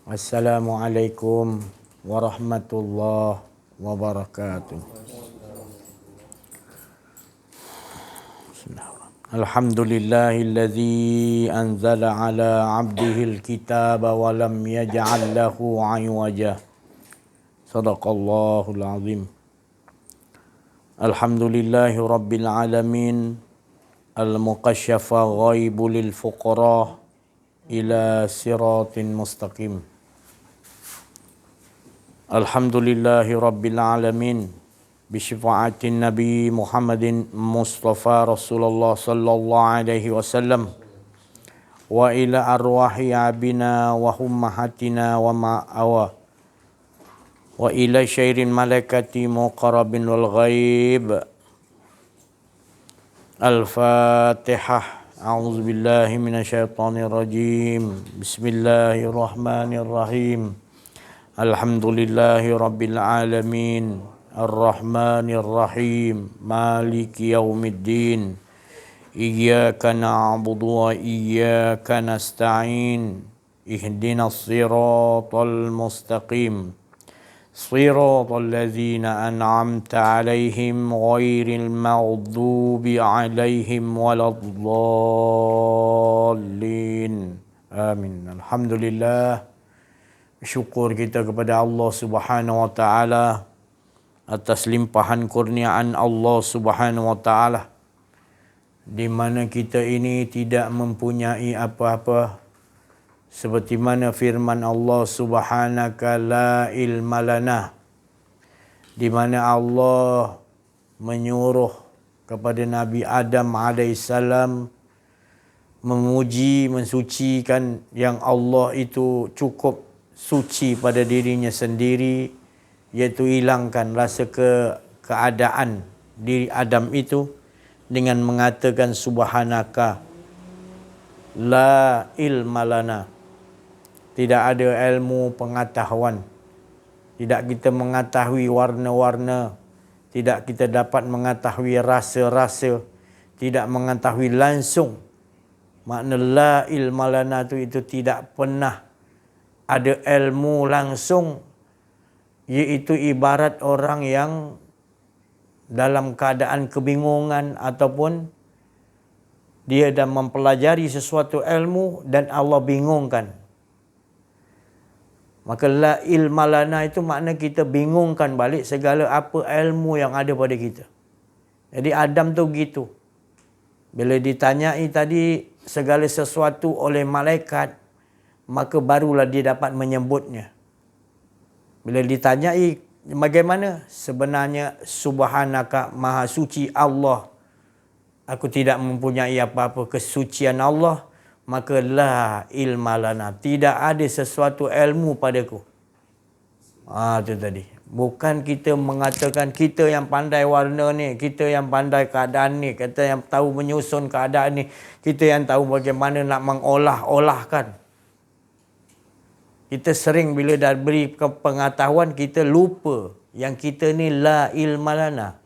Assalamualaikum warahmatullahi wabarakatuh. Alhamdulillahilladzi anzala ala abdihil kitaba wa lam yaj'al lahu 'iwaja. Sadaqallahul azim. Alhamdulillahi rabbil alamin. Al-muqasyafa ghaibu lil fuqara ila siratin mustaqim. Alhamdulillahi rabbil alamin. Bisyafa'atin Nabi Muhammadin Mustafa Rasulullah sallallahu alaihi wasallam wa ila arwahi abina wa ummahatina wa ma'awa wa ila syairin malaikati muqarrabin wal ghaib. Al-Fatihah. A'udzu billahi minasyaitonir rajim. Bismillahirrahmanirrahim. Alhamdulillahi rabbil alamin. Ar-Rahmanir Rahim. Maliki yaumiddin. Iyyaka na'budu wa iyyaka nasta'in. Ihdinas siratal mustaqim. Siratal ladzina an'amta 'alaihim ghairil maghdubi 'alaihim waladdallin. Amin. Alhamdulillah. Syukur kita kepada Allah Subhanahu wa taala atas limpahan kurniaan Allah Subhanahu wa taala, di mana kita ini tidak mempunyai apa-apa, seperti mana firman Allah Subhanaka la ilma lana, di mana Allah menyuruh kepada Nabi Adam alaihissalam memuji, mensucikan yang Allah itu cukup suci pada dirinya sendiri, iaitu hilangkan rasa keadaan diri Adam itu dengan mengatakan subhanaka la ilma lana. Tidak ada ilmu pengetahuan. Tidak kita mengetahui warna-warna. Tidak kita dapat mengetahui rasa-rasa. Tidak mengetahui langsung. Makna la ilma lana itu tidak pernah ada ilmu langsung. Iaitu ibarat orang yang dalam keadaan kebingungan ataupun dia dah mempelajari sesuatu ilmu dan Allah bingungkan. Maka la ilma lana itu makna kita bingungkan balik segala apa ilmu yang ada pada kita. Jadi Adam tu gitu. Bila ditanyai tadi segala sesuatu oleh malaikat, maka barulah dia dapat menyebutnya. Bila ditanyai bagaimana, sebenarnya subhanaka, maha suci Allah, aku tidak mempunyai apa-apa kesucian Allah, maka la ilma lana, tidak ada sesuatu ilmu padaku. Itu tadi. Bukan kita mengatakan kita yang pandai warna ni, kita yang pandai keadaan ni, kita yang tahu menyusun keadaan ni, kita yang tahu bagaimana nak mengolah-olahkan. Kita sering bila dah beri pengetahuan, kita lupa yang kita ni la ilma lana.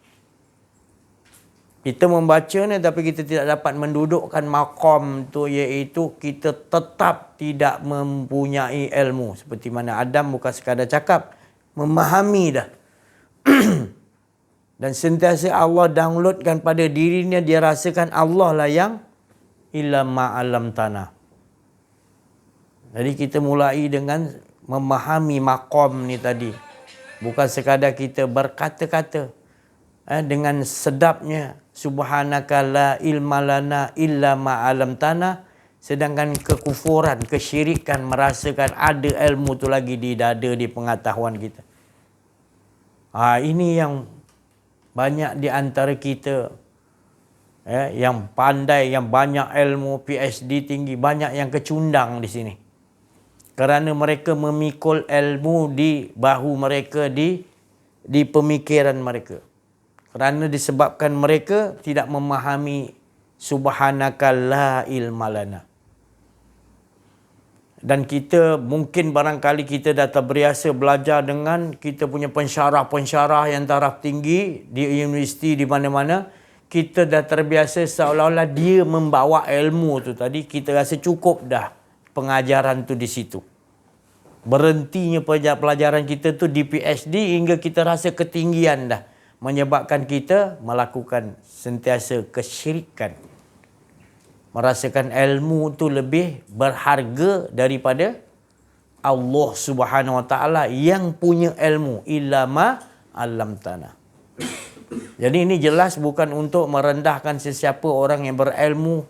Kita membaca ni tapi kita tidak dapat mendudukkan maqam tu, iaitu kita tetap tidak mempunyai ilmu. Seperti mana Adam bukan sekadar cakap, memahami dah. Dan sentiasa Allah downloadkan pada dirinya, dia rasakan Allah lah yang illa ma'alam tanah. Jadi kita mulai dengan memahami maqam ni tadi. Bukan sekadar kita berkata-kata dengan sedapnya subhanaka la ilma lana illa ma'alam tanah, sedangkan kekufuran, kesyirikan, merasakan ada ilmu tu lagi di dada, di pengetahuan kita. Ini yang banyak di antara kita yang pandai, yang banyak ilmu, PhD tinggi, banyak yang kecundang di sini. Kerana mereka memikul ilmu di bahu mereka, di pemikiran mereka. Kerana disebabkan mereka tidak memahami subhanaka la ilma lana. Dan kita mungkin barangkali kita dah terbiasa belajar dengan kita punya pensyarah-pensyarah yang taraf tinggi di universiti, di mana-mana. Kita dah terbiasa seolah-olah dia membawa ilmu tu tadi. Kita rasa cukup dah pengajaran tu di situ. Berhentinya pelajaran kita tu di PhD hingga kita rasa ketinggian dah. Menyebabkan kita melakukan sentiasa kesyirikan. Merasakan ilmu tu lebih berharga daripada Allah Subhanahu Wa Taala yang punya ilmu. Illa ma 'allamtana. Jadi ini jelas bukan untuk merendahkan sesiapa orang yang berilmu.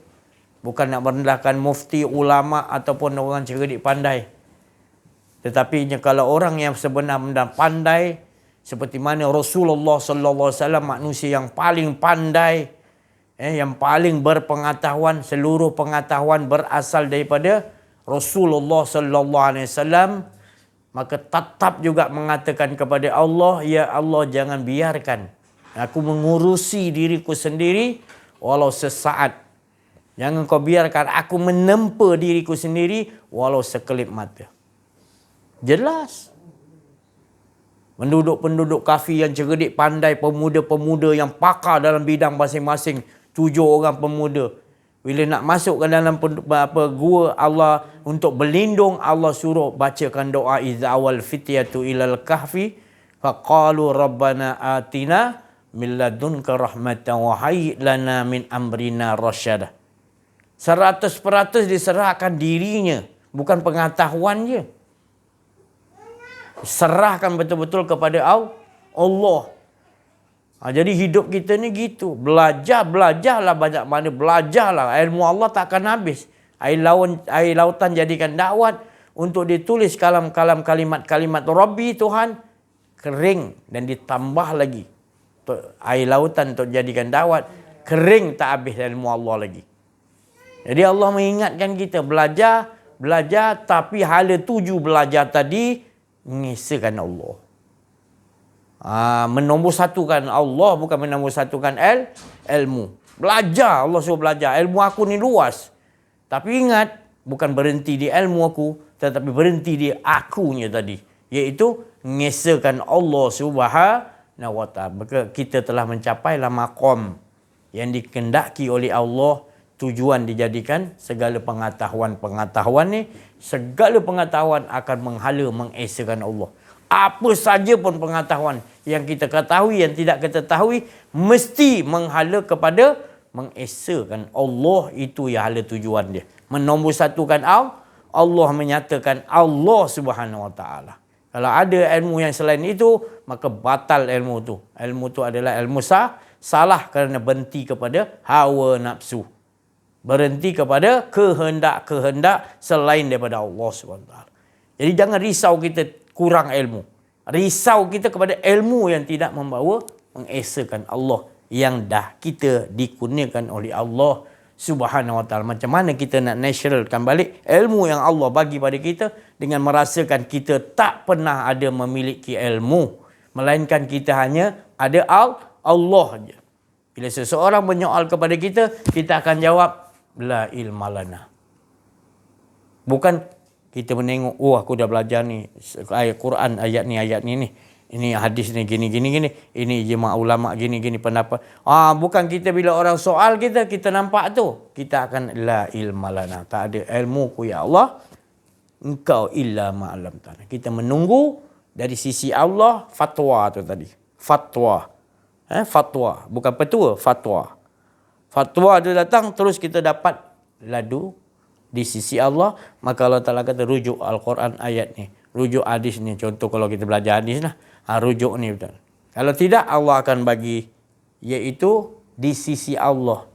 Bukan nak merendahkan mufti, ulama ataupun orang cerdik pandai. Tetapi kalau orang yang sebenar-benar pandai, seperti mana Rasulullah sallallahu alaihi wasallam, manusia yang paling pandai, yang paling berpengetahuan, seluruh pengetahuan berasal daripada Rasulullah sallallahu alaihi wasallam, maka tetap juga mengatakan kepada Allah, ya Allah, jangan biarkan aku mengurusi diriku sendiri walau sesaat. Jangan kau biarkan aku menempa diriku sendiri walau sekelip mata. Jelas. Penduduk-penduduk kafir yang cerdik pandai, pemuda-pemuda yang pakar dalam bidang masing-masing, 7 orang pemuda. Bila nak masuk ke dalam gua Allah untuk berlindung, Allah suruh bacakan doa idza awal fityatu ilal kahfi faqalu rabbana atina min ladunka rahmatan wa hayyi lana min amrina rasyada. 100% diserahkan dirinya, bukan pengetahuan je. Serahkan betul-betul kepada Allah. Jadi hidup kita ni gitu. Belajarlah banyak mana. Belajarlah. Ilmu Allah takkan habis. Air lautan jadikan dakwat. Untuk ditulis kalam-kalam kalimat-kalimat Rabbi Tuhan. Kering dan ditambah lagi. Air lautan untuk jadikan dakwat. Kering tak habis ilmu Allah lagi. Jadi Allah mengingatkan kita belajar. Tapi hala tuju belajar tadi mengesahkan Allah. Menomorsatukan Allah, bukan menomorsatukan ilmu. Belajar, Allah suruh belajar. Ilmu aku ni luas. Tapi ingat, bukan berhenti di ilmu aku, tetapi berhenti di akunya tadi. Iaitu mengesahkan Allah Subhanahu Wa Ta'ala. Maka kita telah mencapailah maqam yang dikendaki oleh Allah. Tujuan dijadikan segala pengetahuan ni, segala pengetahuan akan menghala mengesahkan Allah. Apa saja pun pengetahuan yang kita ketahui, yang tidak kita ketahui, mesti menghala kepada mengesahkan Allah. Itu ya hala tujuan dia. Menomorsatukan Allah, menyatakan Allah Subhanahu Wa Ta'ala. Kalau ada ilmu yang selain itu, maka batal ilmu tu. Ilmu tu adalah ilmu salah kerana berhenti kepada hawa nafsu. Berhenti kepada kehendak-kehendak selain daripada Allah SWT. Jadi jangan risau kita kurang ilmu. Risau kita kepada ilmu yang tidak membawa mengesahkan Allah. Yang dah kita dikurniakan oleh Allah Subhanahu Wa Ta'ala. Macam mana kita nak naturalkan balik ilmu yang Allah bagi pada kita dengan merasakan kita tak pernah ada memiliki ilmu. Melainkan kita hanya ada Allah je. Bila seseorang menyoal kepada kita, kita akan jawab, la ilma lana. Bukan kita menengok, aku dah belajar ni ayat Quran, ayat ni. Ini hadis ni gini. Ini ijma' ulama gini pendapat. Bukan kita bila orang soal kita nampak tu. Kita akan la ilma lana. Tak ada ilmu ku ya Allah. Engkau illa ma'alam ta'ala. Kita menunggu dari sisi Allah fatwa tu tadi. Fatwa. Bukan petua, fatwa. Fatwa tu datang, terus kita dapat ladu di sisi Allah. Maka Allah Ta'ala kata rujuk Al-Quran ayat ni. Rujuk hadis ni. Contoh kalau kita belajar hadis lah. Rujuk ni betul. Kalau tidak, Allah akan bagi. Iaitu di sisi Allah.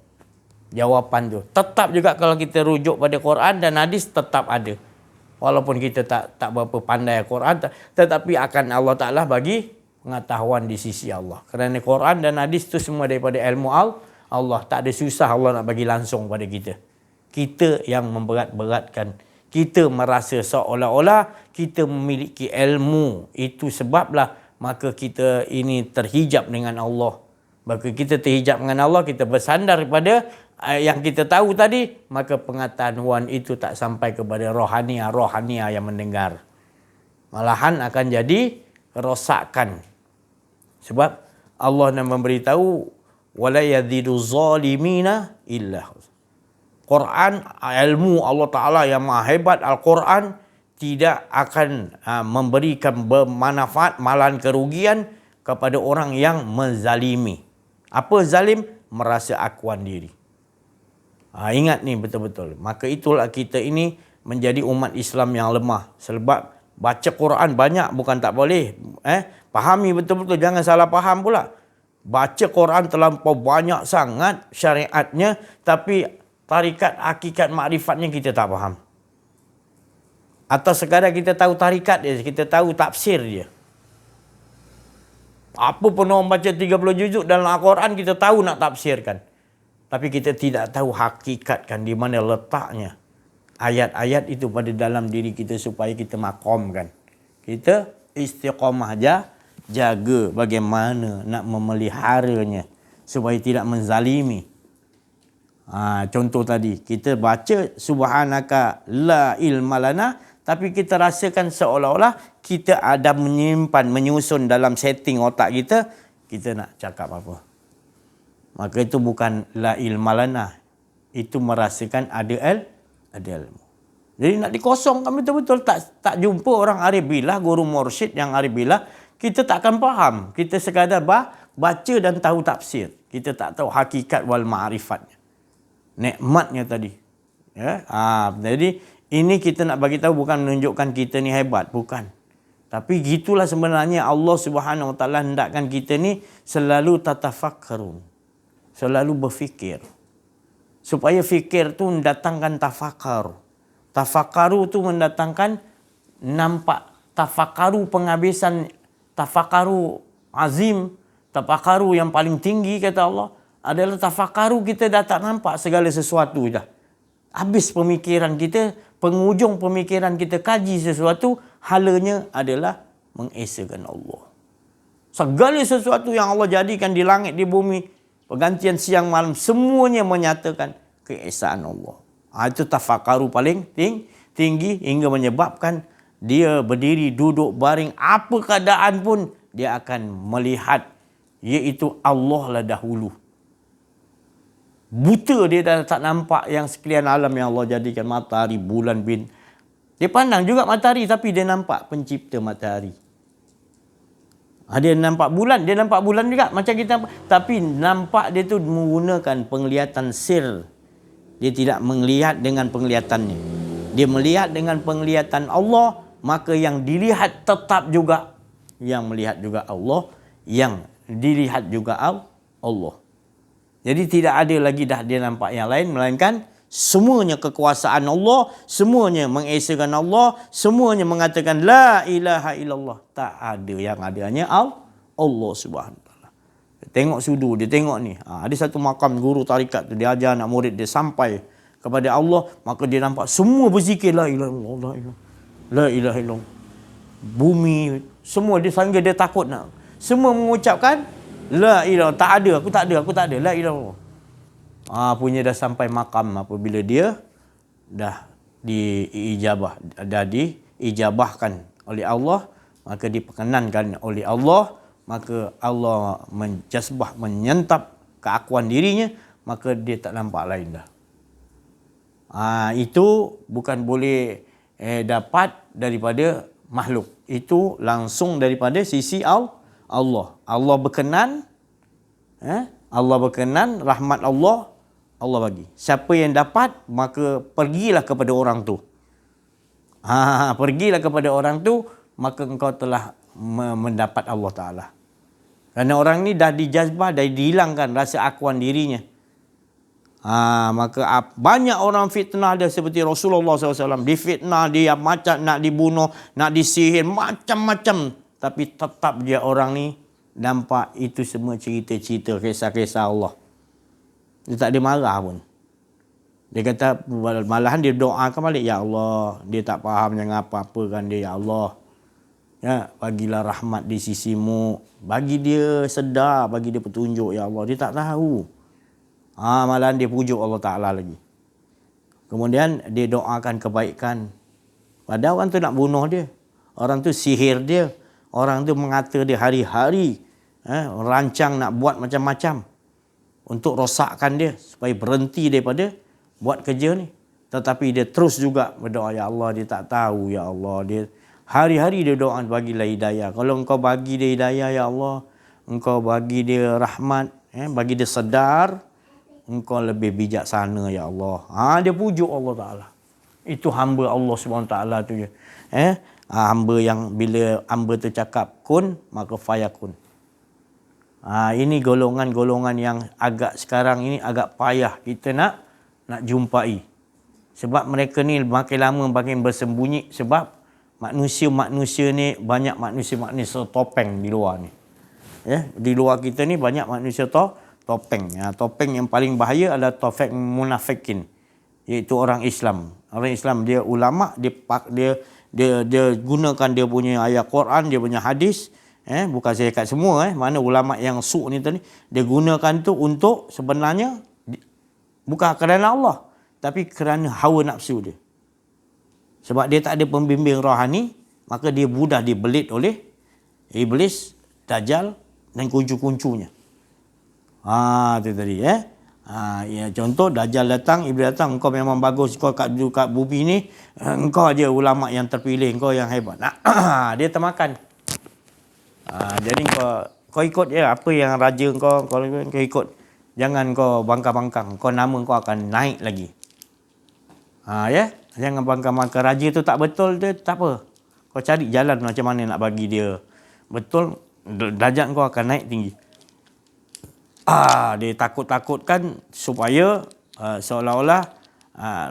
Jawapan tu. Tetap juga kalau kita rujuk pada Quran dan hadis, tetap ada. Walaupun kita tak berapa pandai Quran. Tetapi akan Allah Ta'ala bagi pengetahuan di sisi Allah. Kerana Quran dan hadis tu semua daripada ilmu Allah. Tak ada susah Allah nak bagi langsung pada kita. Kita yang memberat-beratkan. Kita merasa seolah-olah kita memiliki ilmu. Itu sebablah maka kita ini terhijab dengan Allah. Maka kita terhijab dengan Allah, kita bersandar kepada yang kita tahu tadi. Maka pengetahuan itu tak sampai kepada rohaniah yang mendengar. Malahan akan jadi kerosakan. Sebab Allah nak memberitahu wala yadzidu zalimina illa Quran, ilmu Allah Ta'ala yang maha hebat, Al-Quran tidak akan memberikan bermanfaat, malahan kerugian kepada orang yang menzalimi. Apa zalim? Merasa akuan diri. Ingat ni betul-betul. Maka itulah kita ini menjadi umat Islam yang lemah. Sebab baca Quran banyak bukan tak boleh. Fahami betul-betul, jangan salah faham pula. Baca Quran terlampau banyak sangat syariatnya, tapi tarikat, hakikat, makrifatnya kita tak faham. Atau sekadar kita tahu tarikat dia, kita tahu tafsir dia. Apa pun orang baca 30 juzuk dalam Al-Quran, kita tahu nak tafsirkan. Tapi kita tidak tahu hakikatkan di mana letaknya ayat-ayat itu pada dalam diri kita supaya kita makomkan. Kita istiqamah jaga bagaimana nak memeliharanya supaya tidak menzalimi. Contoh tadi, kita baca subhanaka la ilma lana, tapi kita rasakan seolah-olah kita ada menyusun dalam setting otak kita, kita nak cakap apa. Maka itu bukan la ilma lana. Itu merasakan ada ilmu. Jadi nak dikosongkan betul-betul. Tak jumpa orang arif billah, guru mursyid yang arif billah, kita tak akan faham. Kita sekadar baca dan tahu tafsir. Kita tak tahu hakikat wal ma'rifatnya. Nikmatnya tadi. Jadi ini kita nak bagi tahu bukan menunjukkan kita ni hebat, bukan. Tapi gitulah sebenarnya Allah Subhanahu Wa Taala hendakkan kita ni selalu tatafakkarun. Selalu berfikir. Supaya fikir tu mendatangkan tafakar. Tafakaru tu mendatangkan nampak. Tafakaru penghabisan, tafakaru azim, tafakaru yang paling tinggi kata Allah adalah tafakaru kita dah tak nampak segala sesuatu dah. Habis pemikiran kita, penghujung pemikiran kita kaji sesuatu, halanya adalah mengesakan Allah. Segala sesuatu yang Allah jadikan di langit, di bumi, pergantian siang malam, semuanya menyatakan keesaan Allah. Itu tafakaru paling tinggi hingga menyebabkan dia berdiri, duduk, baring, apa keadaan pun dia akan melihat, iaitu Allah lah dahulu. Buta dia dah tak nampak yang sekalian alam yang Allah jadikan, matahari, bulan, bin. Dia pandang juga matahari tapi dia nampak pencipta matahari. Dia nampak bulan juga macam kita, tapi nampak dia tu menggunakan penglihatan sir. Dia tidak melihat dengan penglihatannya. Dia melihat dengan penglihatan Allah, maka yang dilihat tetap juga yang melihat juga Allah, yang dilihat juga Allah. Jadi tidak ada lagi dah dia nampak yang lain, melainkan semuanya kekuasaan Allah, semuanya mengesakan Allah, semuanya mengatakan la ilaha illallah. Tak ada yang adanya Allah Subhanahu Wa Taala. Tengok sudu, dia tengok ni. Ada satu makam guru tarikat tu, dia ajar anak murid dia sampai kepada Allah, maka dia nampak semua berzikir la ilaha illallah, la ilaha illallah. Bumi semua dia sehingga dia takut nak. Semua mengucapkan la ilaha, tak ada, aku tak ada, la ilaha. Punya dah sampai makam apabila dia dah diijabahkan oleh Allah, maka diperkenankan oleh Allah, maka Allah menjazbah, menyentap keakuan dirinya, maka dia tak nampak lain dah. Itu bukan boleh dapat daripada makhluk. Itu langsung daripada sisi Allah. Allah berkenan, Allah berkenan, rahmat Allah bagi. Siapa yang dapat, maka pergilah kepada orang tu. Pergilah kepada orang tu, maka engkau telah mendapat Allah Ta'ala. Kerana orang ni dah dijazbah, dah dihilangkan rasa akuan dirinya. Maka banyak orang fitnah dia seperti Rasulullah SAW. Difitnah, dia macam nak dibunuh, nak disihir, macam-macam. Tapi tetap dia orang ni nampak itu semua cerita-cerita, kisah-kisah Allah. Dia tak ada marah pun. Dia kata, malahan dia doakan balik, ya Allah, dia tak faham jangan apa-apa kan dia, ya Allah. Ya, bagilah rahmat di sisimu. Bagi dia sedar, bagi dia petunjuk, ya Allah. Dia tak tahu. Malahan dia pujuk Allah Ta'ala lagi. Kemudian dia doakan kebaikan. Padahal orang tu nak bunuh dia. Orang tu sihir dia. Orang tu mengata dia hari-hari. Rancang nak buat macam-macam. Untuk rosakkan dia. Supaya berhenti daripada buat kerja ni. Tetapi dia terus juga berdoa, ya Allah, dia tak tahu, ya Allah. Dia hari-hari dia doa, bagilah hidayah. Kalau engkau bagi dia hidayah, ya Allah, engkau bagi dia rahmat, bagi dia sedar, engkau lebih bijaksana, ya Allah. Dia pujuk Allah Ta'ala. Itu hamba Allah SWT tu je. Hamba yang bila hamba tu cakap kun, maka fayakun. Ini golongan-golongan yang agak sekarang ini agak payah kita nak jumpai. Sebab mereka ni makin lama makin bersembunyi. Sebab manusia-manusia ni, banyak manusia-manusia topeng di luar ni. Di luar kita ni banyak manusia topeng. Topeng yang paling bahaya adalah topeng munafikin. Iaitu orang Islam. Orang Islam dia ulama, dia gunakan dia punya ayat Quran, dia punya hadis. Bukan saya kat semua. Mana ulama yang su' ni tadi, dia gunakan tu untuk sebenarnya bukan kerana Allah, tapi kerana hawa nafsu dia. Sebab dia tak ada pembimbing rohani, maka dia mudah dibelit oleh iblis, dajjal dan kuncu-kuncunya. Itu tadi. Contoh, dajjal datang, iblis datang, engkau memang bagus, kau kat bumi ni, engkau aja ulama yang terpilih, engkau yang hebat. Dia termakan. Jadi kau ikut je apa yang raja kau ikut. Jangan kau bangkang-bangkang, nama kau akan naik lagi. Jangan bangkang-bangkang. Raja tu tak betul, dia tak apa. Kau cari jalan macam mana nak bagi dia betul, darjat kau akan naik tinggi. Dia takut-takutkan supaya seolah-olah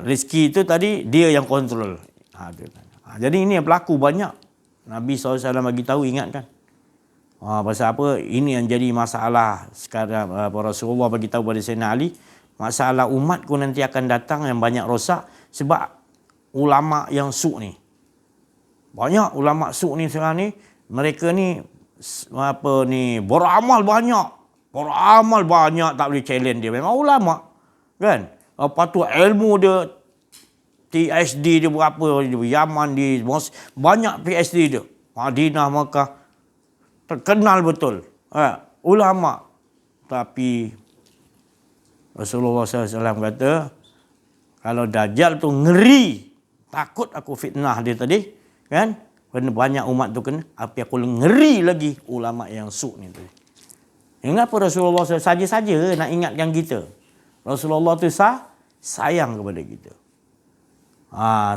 rezeki itu tadi dia yang kontrol. Jadi ini yang berlaku banyak. Nabi SAW bagi tahu, ingatkan. Pasal apa? Ini yang jadi masalah sekarang. Rasulullah bagi tahu pada Sayyidina Ali, masalah umatku nanti akan datang yang banyak rosak sebab ulama yang su' ni. Banyak ulama su' ni sekarang ni, mereka ni beramal banyak. Beramal banyak, tak boleh challenge dia. Memang ulama. Kan? Lepas tu ilmu dia, PhD dia berapa, Yaman dia, banyak PhD dia. Madinah, Makkah. Terkenal betul. Ulama. Tapi Rasulullah SAW kata, kalau Dajjal tu ngeri, takut aku fitnah dia tadi, kan? Banyak umat tu kena, tapi aku ngeri lagi ulama yang su' ni tadi. Ingat apa Rasulullah SAW saja-saja nak ingatkan kita. Rasulullah tu sayang kepada kita.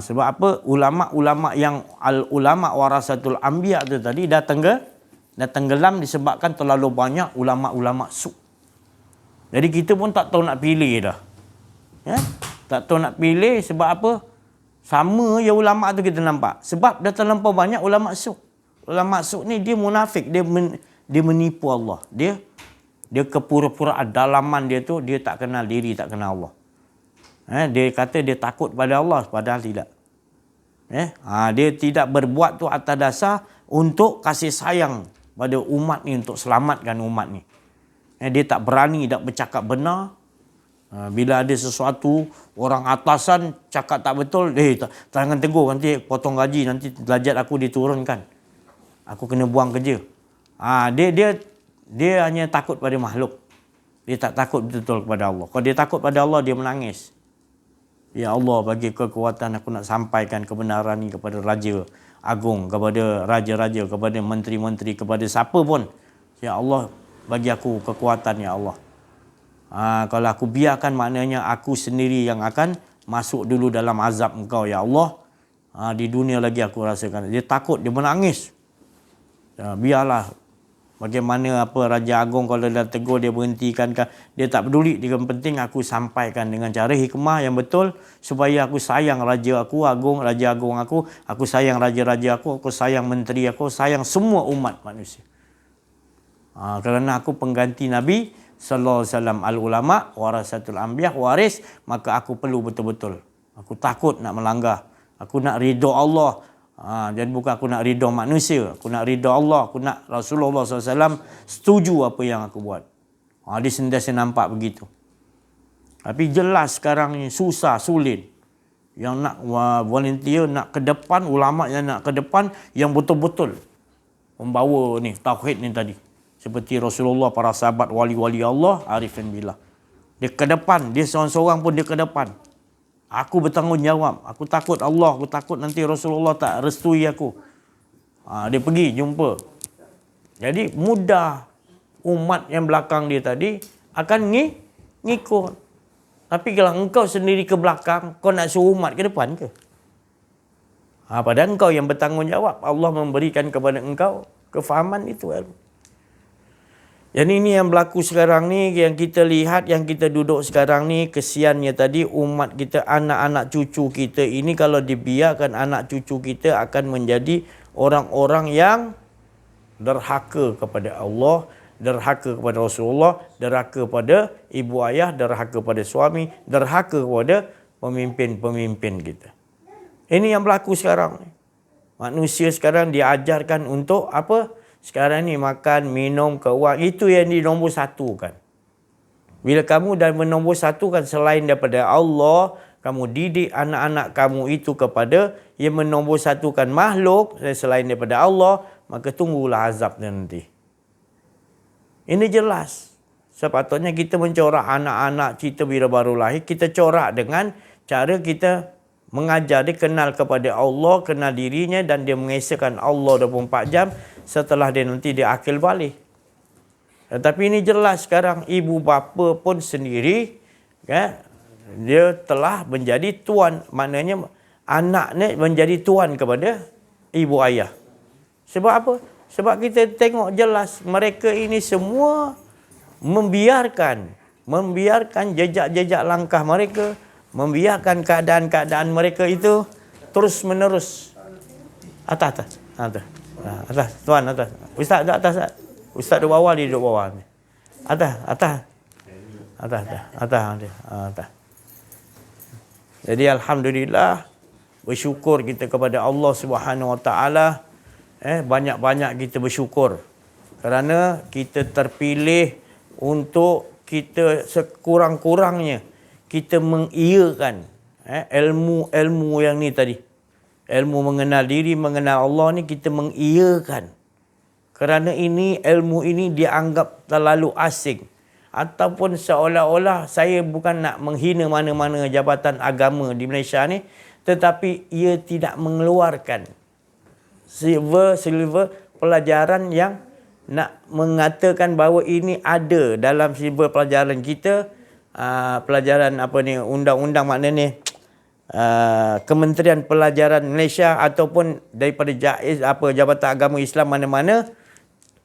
Sebab apa? Ulama-ulama yang al-ulama warasatul anbiya tu tadi dah tenggelam disebabkan terlalu banyak ulama-ulama su'. Jadi kita pun tak tahu nak pilih dah. Tak tahu nak pilih sebab apa? Sama je ulama tu kita nampak. Sebab dah terlampau banyak ulama su'. Ulama su' ni dia munafik, dia menipu Allah. Dia kepura-puraan dalaman dia tu, dia tak kenal diri, tak kenal Allah. Dia kata dia takut pada Allah, padahal tidak. Dia tidak berbuat tu atas dasar untuk kasih sayang pada umat ni, untuk selamatkan umat ni. Dia tak berani, tak bercakap benar. Bila ada sesuatu, orang atasan cakap tak betul, jangan tegur, nanti potong gaji, nanti derajat aku diturunkan. Aku kena buang kerja. Dia hanya takut pada makhluk. Dia tak takut betul-betul kepada Allah. Kalau dia takut pada Allah, dia menangis. Ya Allah, bagi kekuatan aku nak sampaikan kebenaran ni kepada Raja Agung, kepada Raja-Raja, kepada Menteri-Menteri, kepada siapa pun. Ya Allah, bagi aku kekuatan, Ya Allah. Kalau aku biarkan, maknanya aku sendiri yang akan masuk dulu dalam azab Engkau, Ya Allah. Di dunia lagi aku rasakan. Dia takut, dia menangis. Biarlah. Bagaimana Raja Agung kalau dah tegur, dia berhentikan, dia tak peduli. Yang penting aku sampaikan dengan cara hikmah yang betul supaya aku sayang Raja aku, Raja Agung aku sayang Raja-Raja aku sayang menteri aku, sayang semua umat manusia. Kerana aku pengganti Nabi sallallahu alaihi wasallam, al-ulama warasatul anbiya, waris, maka aku perlu betul-betul. Aku takut nak melanggar. Aku nak ridha Allah. Jadi bukan aku nak ridha manusia, aku nak ridha Allah, aku nak Rasulullah SAW setuju apa yang aku buat. Dia sentiasa nampak begitu. Tapi jelas sekarang ni susah, sulit. Yang nak volunteer, nak ke depan, ulama yang nak ke depan, yang betul-betul membawa ni tauhid ni tadi. Seperti Rasulullah, para sahabat, wali-wali Allah, arifin billah. Dia ke depan, dia seorang-seorang pun dia ke depan. Aku bertanggungjawab. Aku takut Allah. Aku takut nanti Rasulullah tak restui aku. Dia pergi jumpa. Jadi mudah umat yang belakang dia tadi akan ngikut. Tapi kalau engkau sendiri ke belakang, kau nak suruh umat ke depan ke? Padahal engkau yang bertanggungjawab. Allah memberikan kepada engkau kefahaman itu. Jadi ini yang berlaku sekarang ni, yang kita lihat, yang kita duduk sekarang ni, kesiannya tadi umat kita, anak-anak cucu kita ini kalau dibiarkan anak cucu kita akan menjadi orang-orang yang derhaka kepada Allah, derhaka kepada Rasulullah, derhaka kepada ibu ayah, derhaka kepada suami, derhaka kepada pemimpin-pemimpin kita. Ini yang berlaku sekarang ni. Manusia sekarang diajarkan untuk apa? Sekarang ni makan, minum, keuangan, itu yang dinombor satukan. Bila kamu dah menombor satukan selain daripada Allah, kamu didik anak-anak kamu itu kepada yang menombor satukan makhluk selain daripada Allah, maka tunggulah azabnya nanti. Ini jelas. Sepatutnya kita mencorak anak-anak kita bila baru lahir, kita corak dengan cara kita mengajar dia kenal kepada Allah, kenal dirinya dan dia mengesahkan Allah 24 jam setelah dia nanti dia akil balik. Tetapi ini jelas sekarang ibu bapa pun sendiri kan, dia telah menjadi tuan, maknanya anaknya menjadi tuan kepada ibu ayah. Sebab apa? Sebab kita tengok jelas mereka ini semua membiarkan jejak-jejak langkah mereka, membiarkan keadaan-keadaan mereka itu terus menerus. Atas. Tuan, atas. Ustaz duduk atas. Ustaz duduk bawah, dia duduk bawah. Atas. Jadi alhamdulillah, bersyukur kita kepada Allah Subhanahu Wa Taala. Banyak-banyak kita bersyukur kerana kita terpilih untuk kita sekurang-kurangnya kita mengiyakan ilmu yang ni tadi. Ilmu mengenal diri, mengenal Allah ni kita mengiyakan. Kerana ilmu ini dianggap terlalu asing. Ataupun seolah-olah saya bukan nak menghina mana-mana jabatan agama di Malaysia ni, tetapi ia tidak mengeluarkan silver pelajaran yang nak mengatakan bahawa ini ada dalam silver pelajaran kita. Pelajaran undang-undang maknanya Kementerian Pelajaran Malaysia ataupun daripada Jabatan Agama Islam mana-mana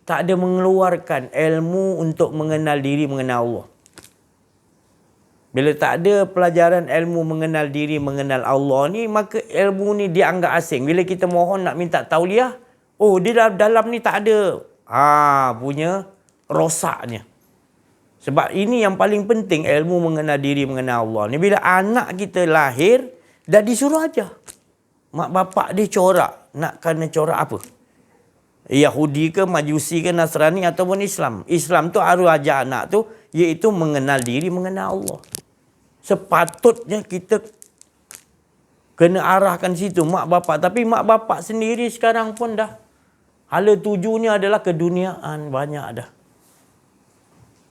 tak ada mengeluarkan ilmu untuk mengenal diri, mengenal Allah. Bila tak ada pelajaran ilmu mengenal diri, mengenal Allah ni, maka ilmu ni dianggap asing. Bila kita mohon nak minta tauliah, di dalam ni tak ada punya rosaknya. Sebab ini yang paling penting, ilmu mengenal diri, mengenal Allah ni. Bila anak kita lahir, dah disuruh aja. Mak bapak dia corak. Nak kena corak apa? Yahudi ke, Majusi ke, Nasrani ataupun Islam. Islam tu harus ajar anak tu, iaitu mengenal diri, mengenal Allah. Sepatutnya kita kena arahkan situ, mak bapak. Tapi mak bapak sendiri sekarang pun dah hala tujunya adalah keduniaan. Banyak dah.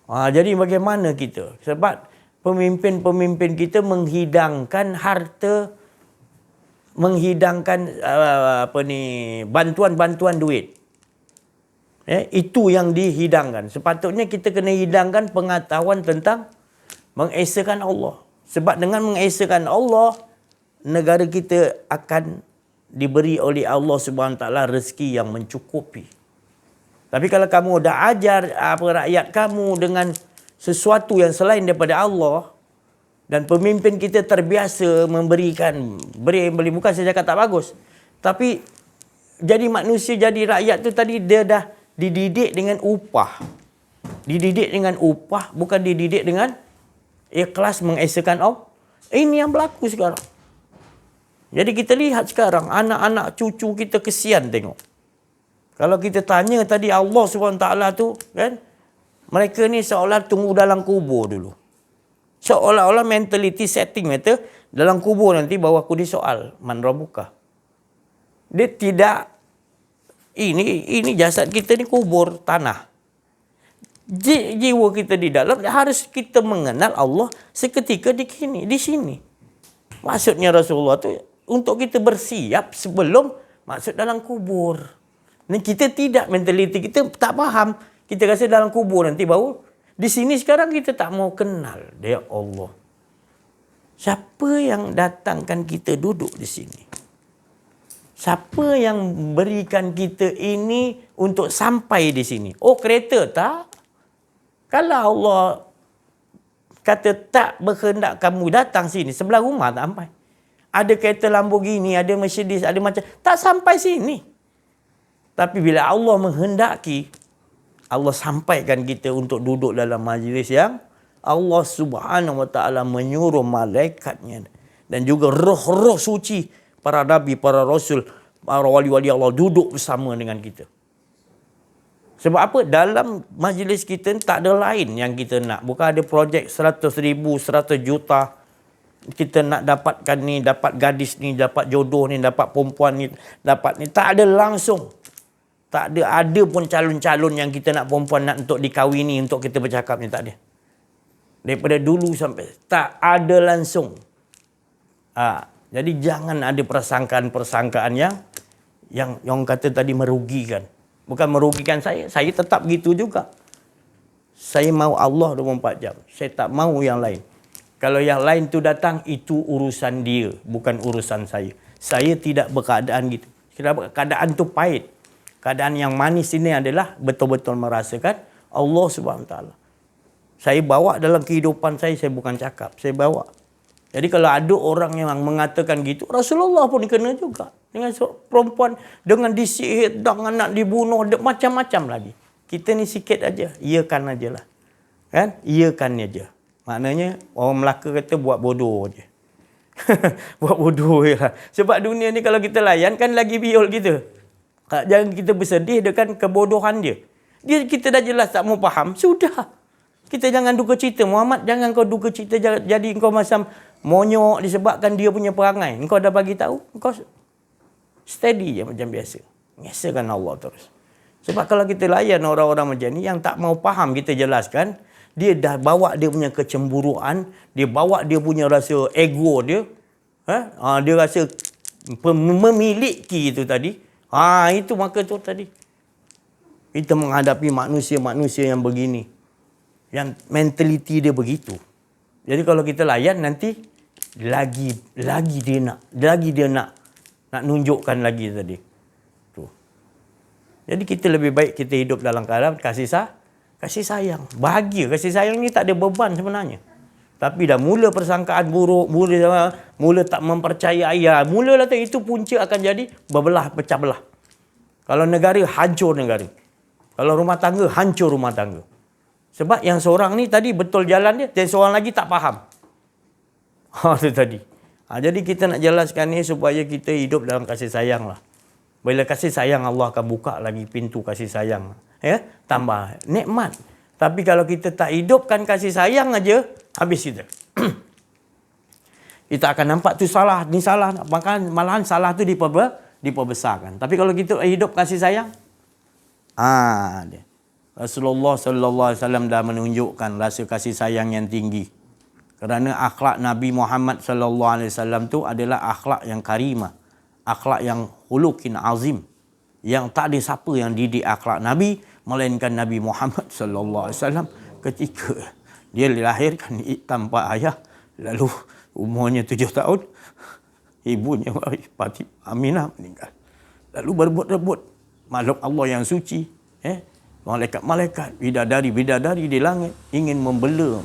Jadi bagaimana kita? Sebab pemimpin-pemimpin kita menghidangkan harta, menghidangkan bantuan-bantuan duit. Itu yang dihidangkan. Sepatutnya kita kena hidangkan pengetahuan tentang mengesahkan Allah. Sebab dengan mengesahkan Allah, negara kita akan diberi oleh Allah Subhanahu Taala rezeki yang mencukupi. Tapi kalau kamu dah ajar rakyat kamu dengan sesuatu yang selain daripada Allah, dan pemimpin kita terbiasa beri, bukan saya cakap tak bagus, tapi jadi manusia, jadi rakyat tu tadi dia dah dididik dengan upah. Dididik dengan upah, bukan dididik dengan ikhlas mengesahkan Allah. Ini yang berlaku sekarang. Jadi kita lihat sekarang anak-anak cucu kita kesian tengok. Kalau kita tanya tadi Allah SWT tu kan, mereka ni seolah tunggu dalam kubur dulu. Seolah-olah mentality setting mereka dalam kubur nanti bawa aku di soal man rabbuka. Dia tidak, ini jasad kita ni kubur tanah. Jiwa kita di dalam harus kita mengenal Allah seketika di sini. Maksudnya Rasulullah tu untuk kita bersiap sebelum masuk dalam kubur. Dan kita tidak, mentaliti kita tak faham. Kita rasa dalam kubur nanti baru. Di sini sekarang kita tak mau kenal dia Allah. Siapa yang datangkan kita duduk di sini? Siapa yang berikan kita ini untuk sampai di sini? Oh, kereta tak? Kalau Allah kata tak berkehendak kamu datang sini, sebelah rumah tak sampai. Ada kereta Lamborghini, ada Mercedes, ada macam, tak sampai sini. Tapi bila Allah menghendaki, Allah sampaikan kita untuk duduk dalam majlis yang Allah Subhanahu Wa Taala menyuruh malaikatnya dan juga roh-roh suci, para nabi, para rasul, para wali-wali Allah duduk bersama dengan kita. Sebab apa? Dalam majlis kita tak ada lain yang kita nak. Bukan ada projek 100,000, 100 juta. Kita nak dapatkan ni, dapat gadis ni, dapat jodoh ni, dapat perempuan ni, dapat ni. Tak ada langsung. Tak ada pun calon-calon yang kita nak perempuan nak untuk dikahwini, untuk kita bercakap ni, tak ada. Daripada dulu sampai, tak ada langsung. Jadi jangan ada persangkaan-persangkaan yang kata tadi merugikan. Bukan merugikan saya tetap gitu juga. Saya mau Allah 24 jam. Saya tak mau yang lain. Kalau yang lain tu datang, itu urusan dia, bukan urusan saya. Saya tidak berkeadaan gitu. Keadaan tu pahit. Keadaan yang manis ini adalah betul-betul merasakan Allah Subhanahu Wa Taala. Saya bawa dalam kehidupan saya bukan cakap, saya bawa. Jadi kalau ada orang yang mengatakan gitu, Rasulullah pun kena juga. Dengan perempuan, dengan disihir, dengan nak dibunuh, macam-macam lagi. Kita ni sikit aja, iyakan aja lah. Kan? Iyakan aja. Maknanya, orang Melaka kata buat bodoh je. Buat bodoh je lah. Sebab dunia ni kalau kita layan, kan lagi biol kita. Jangan kita bersedih dengan kebodohan dia. Kita dah jelas tak mau faham, sudah. Kita jangan duka cita. Muhammad, jangan kau duka cita jadi kau macam monyok disebabkan dia punya perangai. Kau dah bagi tahu, kau steady je macam biasa. Biasakan Allah terus. Sebab kalau kita layan orang-orang macam ni yang tak mau faham, kita jelaskan, dia dah bawa dia punya kecemburuan, dia bawa dia punya rasa ego dia. Dia rasa memiliki itu tadi. Itu maka tu tadi. Kita menghadapi manusia-manusia yang begini. Yang mentaliti dia begitu. Jadi kalau kita layan nanti lagi dia nak nunjukkan lagi tadi. Tu. Jadi kita lebih baik kita hidup dalam keadaan kasih sayang. Bahagia. Kasih sayang ni tak ada beban sebenarnya. Tapi dah mula persangkaan buruk, mula tak mempercayai, mulalah itu punca akan jadi pecah belah. Kalau negara, hancur negara. Kalau rumah tangga, hancur rumah tangga. Sebab yang seorang ni tadi betul jalan dia, dan seorang lagi tak faham. Itu tadi. Jadi kita nak jelaskan ni supaya kita hidup dalam kasih sayang lah. Bila kasih sayang, Allah akan buka lagi pintu kasih sayang. Tambah nikmat. Tapi kalau kita tak hidupkan kasih sayang aja, habis kita. Kita akan nampak tu salah, ni salah. Malahan salah tu diperbesarkan. Tapi kalau kita hidup kasih sayang, dia. Rasulullah sallallahu alaihi wasallam dah menunjukkan rasa kasih sayang yang tinggi. Kerana akhlak Nabi Muhammad sallallahu alaihi wasallam tu adalah akhlak yang karimah, akhlak yang khuluqin azim, yang tak ada siapa yang didik akhlak Nabi melainkan Nabi Muhammad sallallahu alaihi wasallam ketika dia dilahirkan tanpa ayah, lalu umurnya 7 tahun, ibunya Fatimah Aminah meninggal. Lalu berebut-rebut makhluk Allah yang suci, malaikat-malaikat, bidadari-bidadari di langit ingin membela,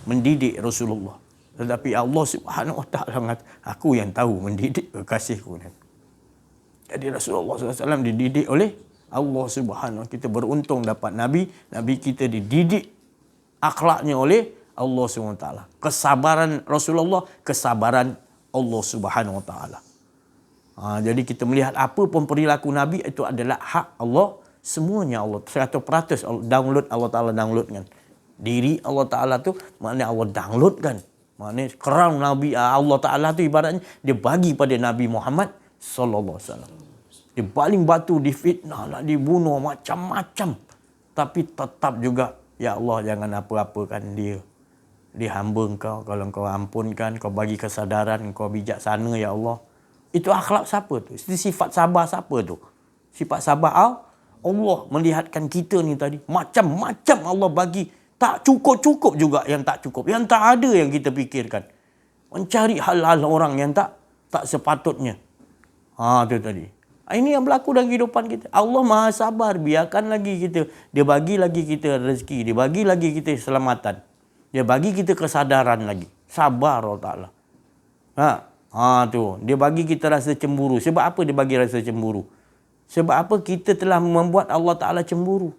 mendidik Rasulullah. Tetapi Allah Subhanahu Wa Taala mengatakan, aku yang tahu mendidik kekasihku. Jadi Rasulullah SAW dididik oleh Allah Subhanahu. Kita beruntung dapat Nabi kita dididik akhlaknya oleh Allah Subhanahu Wa Taala. Kesabaran Rasulullah, kesabaran Allah Subhanahu Wa Taala. Jadi kita melihat apa pun perilaku Nabi itu adalah hak Allah. Semuanya Allah 100% download, Allah Ta'ala downloadkan. Diri Allah Ta'ala tu maknanya Allah downloadkan. Maknanya crown Nabi Allah Ta'ala tu ibaratnya dia bagi pada Nabi Muhammad sallallahu alaihi wasallam. Dia baling batu, difitnah, nak dibunuh macam-macam. Tapi tetap juga, ya Allah jangan apa-apakan dia. Dia hamba Engkau, kalau Engkau ampunkan, Kau bagi kesadaran, Engkau bijaksana ya Allah. Itu akhlak siapa tu? Sifat sabar siapa tu? Sifat sabar Allah melihatkan kita ni tadi. Macam-macam Allah bagi. Tak cukup-cukup juga yang tak cukup. Yang tak ada yang kita fikirkan. Mencari hal-hal orang yang tak sepatutnya. Tu tadi. Ini yang berlaku dalam kehidupan kita. Allah Maha Sabar. Biarkan lagi kita. Dia bagi lagi kita rezeki. Dia bagi lagi kita keselamatan. Dia bagi kita kesadaran lagi. Sabar Allah Ta'ala. Tu. Dia bagi kita rasa cemburu. Sebab apa dia bagi rasa cemburu? Sebab apa kita telah membuat Allah Ta'ala cemburu?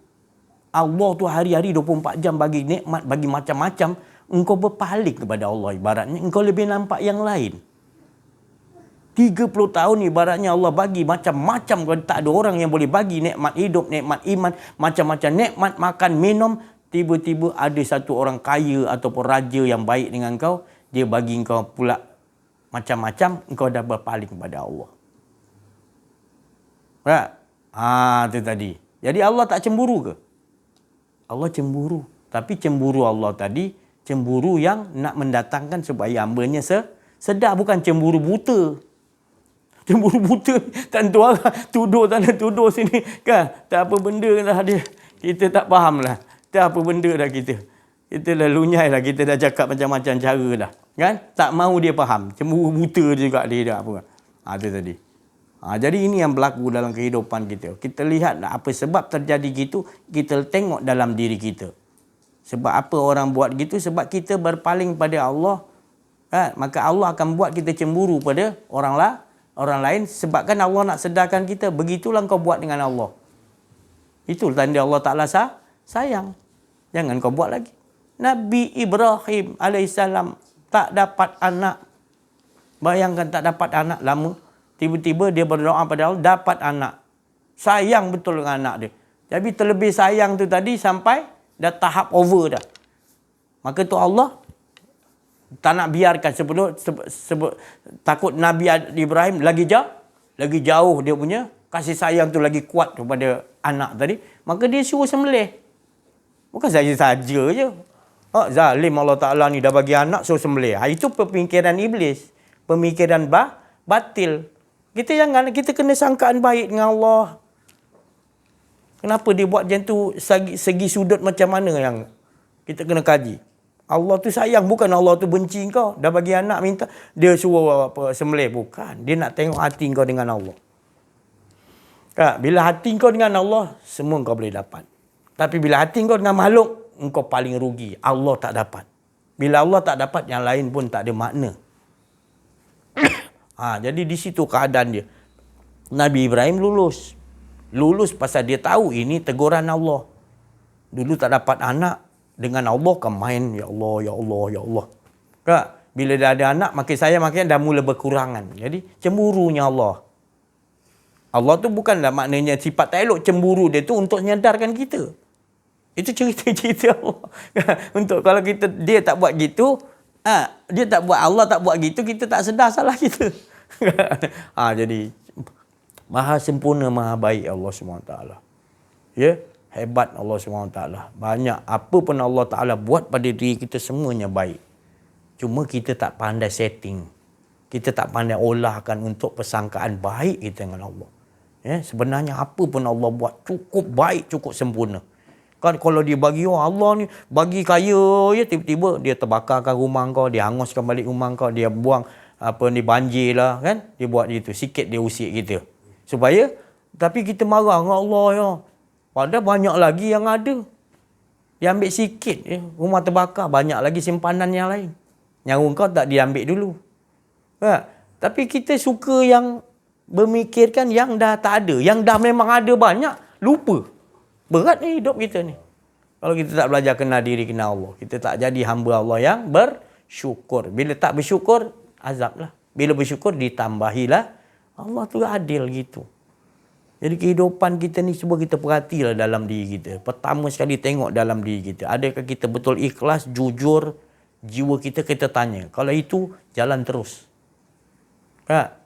Allah tu hari-hari 24 jam bagi nikmat, bagi macam-macam. Engkau berpaling kepada Allah ibaratnya. Engkau lebih nampak yang lain. 30 tahun ibaratnya Allah bagi macam-macam. Tak ada orang yang boleh bagi nikmat hidup, nikmat iman, macam-macam nikmat makan, minum. Tiba-tiba ada satu orang kaya ataupun raja yang baik dengan kau. Dia bagi kau pula macam-macam. Engkau dah berpaling kepada Allah. Itu tadi. Jadi Allah tak cemburu ke? Allah cemburu. Tapi cemburu Allah tadi, cemburu yang nak mendatangkan supaya hambanya sedar. Bukan cemburu buta. Cemburu buta, tentu orang tuduh sana, tuduh sini. Kan? Tak apa benda dah dia. Kita tak faham lah. Tak apa benda dah kita. Kita dah lunyai lah. Kita dah cakap macam-macam cara dah. Kan? Tak mahu dia faham. Cemburu buta juga dia dah apa. Itu tadi. Jadi ini yang berlaku dalam kehidupan kita. Kita lihat apa sebab terjadi gitu, kita tengok dalam diri kita. Sebab apa orang buat gitu? Sebab kita berpaling pada Allah. Maka Allah akan buat kita cemburu pada orang lain. Sebabkan Allah nak sedarkan kita. Begitulah kau buat dengan Allah. Itu tanda Allah Ta'ala sayang. Jangan kau buat lagi. Nabi Ibrahim AS tak dapat anak. Bayangkan tak dapat anak lama. Tiba-tiba dia berdoa pada Allah, dapat anak. Sayang betul dengan anak dia. Tapi terlebih sayang tu tadi sampai dah tahap over dah. Maka tu Allah tak nak biarkan sebab takut Nabi Ibrahim lagi jauh dia punya kasih sayang tu lagi kuat kepada anak tadi. Maka dia suruh sembelih. Bukan saja je. Zalim Allah Ta'ala ni dah bagi anak suruh sembelih. Itu pemikiran iblis. Pemikiran batil. Kita kena sangkaan baik dengan Allah. Kenapa dia buat macam tu? Segi sudut macam mana yang kita kena kaji. Allah tu sayang, bukan Allah tu benci kau. Dah bagi anak minta, dia suruh sembelih. Bukan. Dia nak tengok hati kau dengan Allah. Bila hati kau dengan Allah, semua kau boleh dapat. Tapi bila hati kau dengan makhluk, engkau paling rugi. Allah tak dapat. Bila Allah tak dapat, yang lain pun tak ada makna. Jadi di situ keadaan dia. Nabi Ibrahim lulus. Lulus pasal dia tahu ini teguran Allah. Dulu tak dapat anak. Dengan Allah kan main. Ya Allah, ya Allah, ya Allah. Bila dah ada anak, makin sayang makin dah mula berkurangan. Jadi cemburunya Allah. Allah tu bukanlah maknanya sifat tak elok. Cemburu dia tu untuk menyadarkan kita. Itu cerita-cerita Allah. Untuk kalau dia tak buat gitu, dia tak buat, Allah tak buat gitu, kita tak sedar salah kita. Jadi maha sempurna, maha baik Allah SWT. Ya, hebat Allah SWT. Banyak apa pun Allah Ta'ala buat pada diri kita semuanya baik. Cuma kita tak pandai setting. Kita tak pandai olahkan untuk persangkaan baik kita dengan Allah. Ya, sebenarnya apa pun Allah buat cukup baik, cukup sempurna. Kan kalau dia bagi, Allah ni bagi kaya, ya tiba-tiba dia terbakarkan rumah kau, dia hanguskan balik rumah kau, dia buang banjir lah kan. Dia buat gitu, sikit dia usik kita. Supaya, tapi kita marah dengan Allah ya. Padahal banyak lagi yang ada. Dia ambil sikit, rumah terbakar, banyak lagi simpanan yang lain. Yang kau tak diambil dulu. Tapi kita suka yang memikirkan yang dah tak ada. Yang dah memang ada banyak, lupa. Berat ni hidup kita ni. Kalau kita tak belajar kenal diri, kenal Allah. Kita tak jadi hamba Allah yang bersyukur. Bila tak bersyukur, azab lah. Bila bersyukur, ditambahilah. Allah tu adil gitu. Jadi kehidupan kita ni cuba kita perhatilah dalam diri kita. Pertama sekali tengok dalam diri kita. Adakah kita betul ikhlas, jujur, jiwa kita tanya. Kalau itu, jalan terus.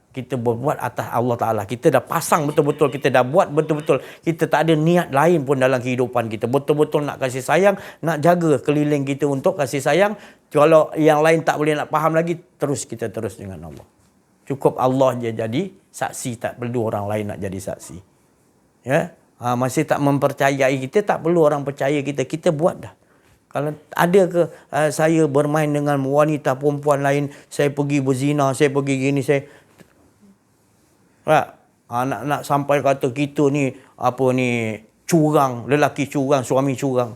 Kita berbuat atas Allah Ta'ala. Kita dah pasang betul-betul. Kita dah buat betul-betul. Kita tak ada niat lain pun dalam kehidupan kita. Betul-betul nak kasih sayang. Nak jaga keliling kita untuk kasih sayang. Kalau yang lain tak boleh nak faham lagi, kita terus dengan Allah. Cukup Allah je jadi saksi, tak perlu orang lain nak jadi saksi. Ya, masih tak mempercayai kita, tak perlu orang percaya kita. Kita buat dah. Kalau ada ke saya bermain dengan wanita perempuan lain, saya pergi berzina, saya pergi gini, saya nak sampai kata kita ni curang, lelaki curang, suami curang.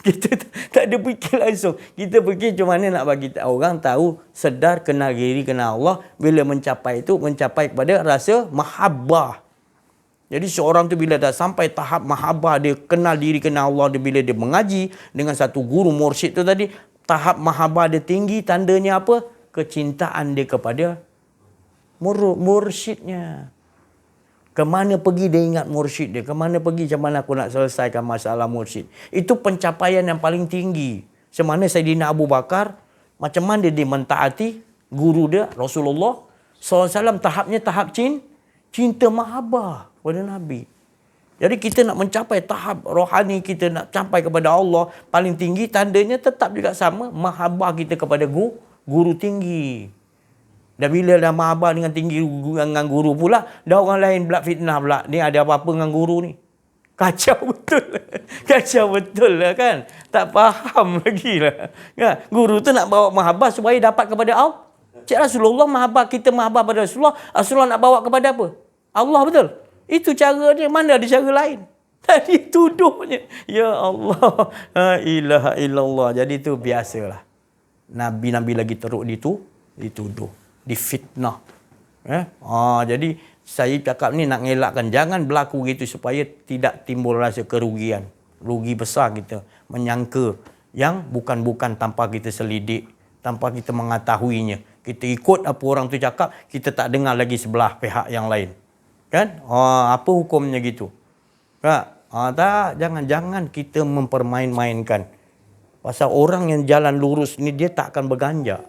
Kita tak ada fikir langsung. Kita fikir macam mana nak bagi orang tahu, sedar, kenal diri, kenal Allah. Bila mencapai itu, mencapai kepada rasa mahabbah. Jadi seorang tu bila dah sampai tahap mahabbah, dia kenal diri, kenal Allah, dia bila dia mengaji dengan satu guru mursyid tu tadi, tahap mahabbah dia tinggi, tandanya apa? Kecintaan dia kepada mursyidnya. Kemana pergi dia ingat mursyid dia. Kemana pergi, macam mana aku nak selesaikan masalah mursyid. Itu pencapaian yang paling tinggi. Semana Saidina Abu Bakar, macam mana dia mentaati guru dia, Rasulullah SAW, tahapnya tahap cinta mahabbah kepada Nabi. Jadi kita nak mencapai tahap rohani, kita nak sampai kepada Allah paling tinggi, tandanya tetap juga sama, mahabbah kita kepada guru tinggi. Dan bila dah mahabbah dengan tinggi dengan guru pula, dah orang lain pula fitnah pula. Ni ada apa-apa dengan guru ni? Kacau betul. Kacau betul lah kan. Tak faham lagi lah. Kan? Guru tu nak bawa mahabbah supaya dapat kepada Allah. Cik Rasulullah mahabbah, kita mahabbah pada Rasulullah. Rasulullah nak bawa kepada apa? Allah, betul? Itu cara dia. Mana ada cara lain? Tadi tuduhnya. Ya Allah. La ilaha illallah. Jadi tu biasalah. Nabi-nabi lagi teruk dituduh. Difitnah. Jadi saya cakap ni nak ngelakkan, jangan berlaku gitu supaya tidak timbul rasa kerugian. Rugi besar kita menyangka yang bukan-bukan tanpa kita selidik, tanpa kita mengetahuinya. Kita ikut apa orang tu cakap, kita tak dengar lagi sebelah pihak yang lain. Kan? Apa hukumnya gitu? Tak, jangan kita mempermain-mainkan. Pasal orang yang jalan lurus ni dia tak akan berganjak.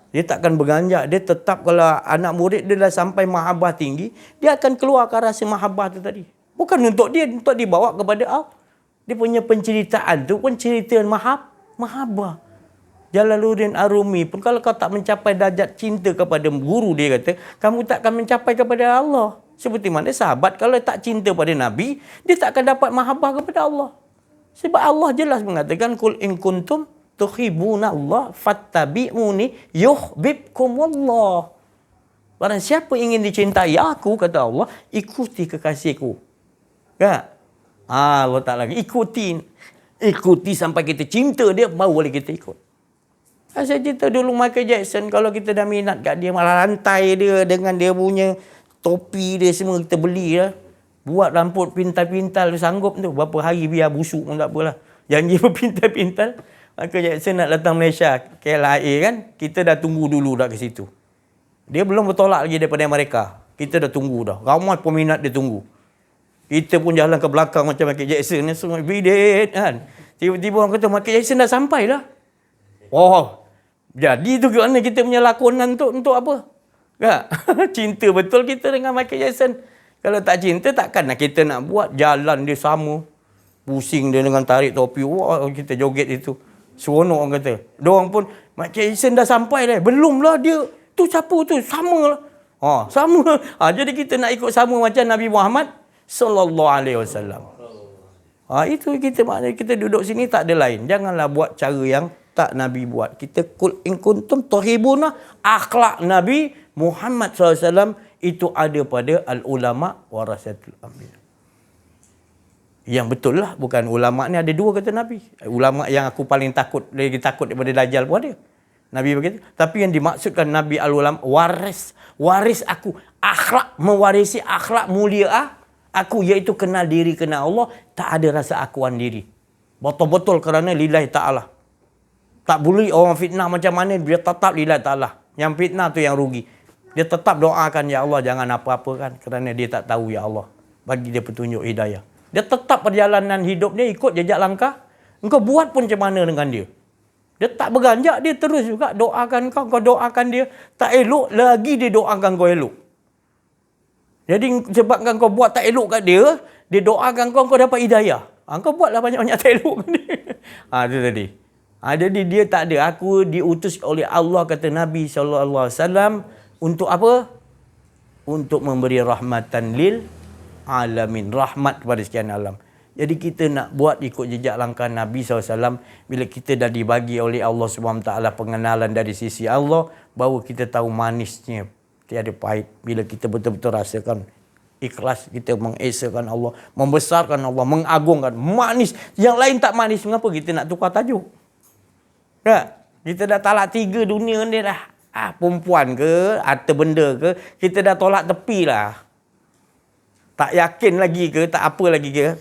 Dia tak akan berganjak. Dia tetap, kalau anak murid dia dah sampai mahabbah tinggi, dia akan keluarkan rasa mahabbah tu tadi. Bukan untuk dia, untuk dibawa kepada Allah. Dia punya penceritaan tu pun cerita mahabbah. Jalaluddin Arumi pun, kalau kau tak mencapai darjat cinta kepada guru, dia kata, kamu tak akan mencapai kepada Allah. Seperti mana sahabat kalau tak cinta pada Nabi, dia tak akan dapat mahabbah kepada Allah. Sebab Allah jelas mengatakan, Qul in kuntum tuhibuna Allah fattabi'uni yuhibbukumullah. Barang siapa ingin dicintai aku, kata Allah, ikuti kekasihku. Kan? Allah tak lagi ikuti sampai kita cinta dia, baru boleh kita ikut. Saya cerita dulu Michael Jackson, kalau kita dah minat kat dia, malah rantai dia dengan dia punya topi dia semua kita beli lah. Buat rambut pintal-pintal, sanggup tu. Berapa hari biar busuk pun tak apalah. Janji berpintal-pintal. Michael Jackson nak datang Malaysia, KLIA kan, kita dah tunggu dulu dah ke situ. Dia belum bertolak lagi daripada mereka. Kita dah tunggu dah. Ramai peminat dia tunggu. Kita pun jalan ke belakang macam Michael Jackson ni, semua bidet kan. Tiba-tiba orang kata, Michael Jackson dah sampai lah. Jadi tu kerana kita punya lakonan untuk apa? Tak? Cinta betul kita dengan Michael Jackson. Kalau tak cinta, takkanlah kita nak buat jalan dia sama. Pusing dia dengan tarik topi. Kita joget itu. Seronok orang kata. Diorang pun, Michael Jackson dah sampai dah. Belum lah dia. Tu siapa tu? Sama lah. Sama. Jadi kita nak ikut sama macam Nabi Muhammad sallallahu alaihi wasallam. Itu kita maknanya kita duduk sini tak ada lain. Janganlah buat cara yang tak Nabi buat. Kita kul in kuntum tuhibuna, akhlak Nabi Muhammad SAW itu ada pada al-ulama warasatul anbiya. Yang betul lah, bukan ulama ni ada dua kata Nabi. Ulama yang aku paling takut, lagi takut daripada Dajjal pun ada. Nabi begitu. Tapi yang dimaksudkan Nabi al-ulama, waris aku. Akhlak, mewarisi akhlak mulia aku, iaitu kenal diri, kenal Allah. Tak ada rasa akuan diri. Betul-betul kerana lillahi ta'ala. Tak boleh orang fitnah macam mana, dia tetap lillahi ta'ala. Yang fitnah tu yang rugi. Dia tetap doakan, ya Allah jangan apa-apa kan. Kerana dia tak tahu, ya Allah. Bagi dia petunjuk hidayah. Dia tetap perjalanan hidup dia ikut jejak langkah. Engkau buat pun macam mana dengan dia. Dia tak berganjak, dia terus juga doakan kau doakan dia. Tak elok, lagi dia doakan kau elok. Jadi sebabkan kau buat tak elok kat dia, dia doakan kau dapat hidayah. Kau buatlah banyak-banyak tak elok kat dia. Itu tadi. Jadi dia tak ada. Aku diutus oleh Allah, kata Nabi SAW, untuk apa? Untuk memberi rahmatan lil alamin. Rahmat kepada sekian alam. Jadi kita nak buat ikut jejak langkah Nabi SAW. Bila kita dah dibagi oleh Allah SWT pengenalan dari sisi Allah, baru kita tahu manisnya tiada pahit. Bila kita betul-betul rasakan ikhlas, kita mengesakan Allah, membesarkan Allah, mengagungkan, manis. Yang lain tak manis, mengapa kita nak tukar tajuk? Tak? Kita dah talak 3 dunia ni dah. Perempuan ke, harta benda ke, kita dah tolak tepi lah. Tak yakin lagi ke, tak apa lagi ke.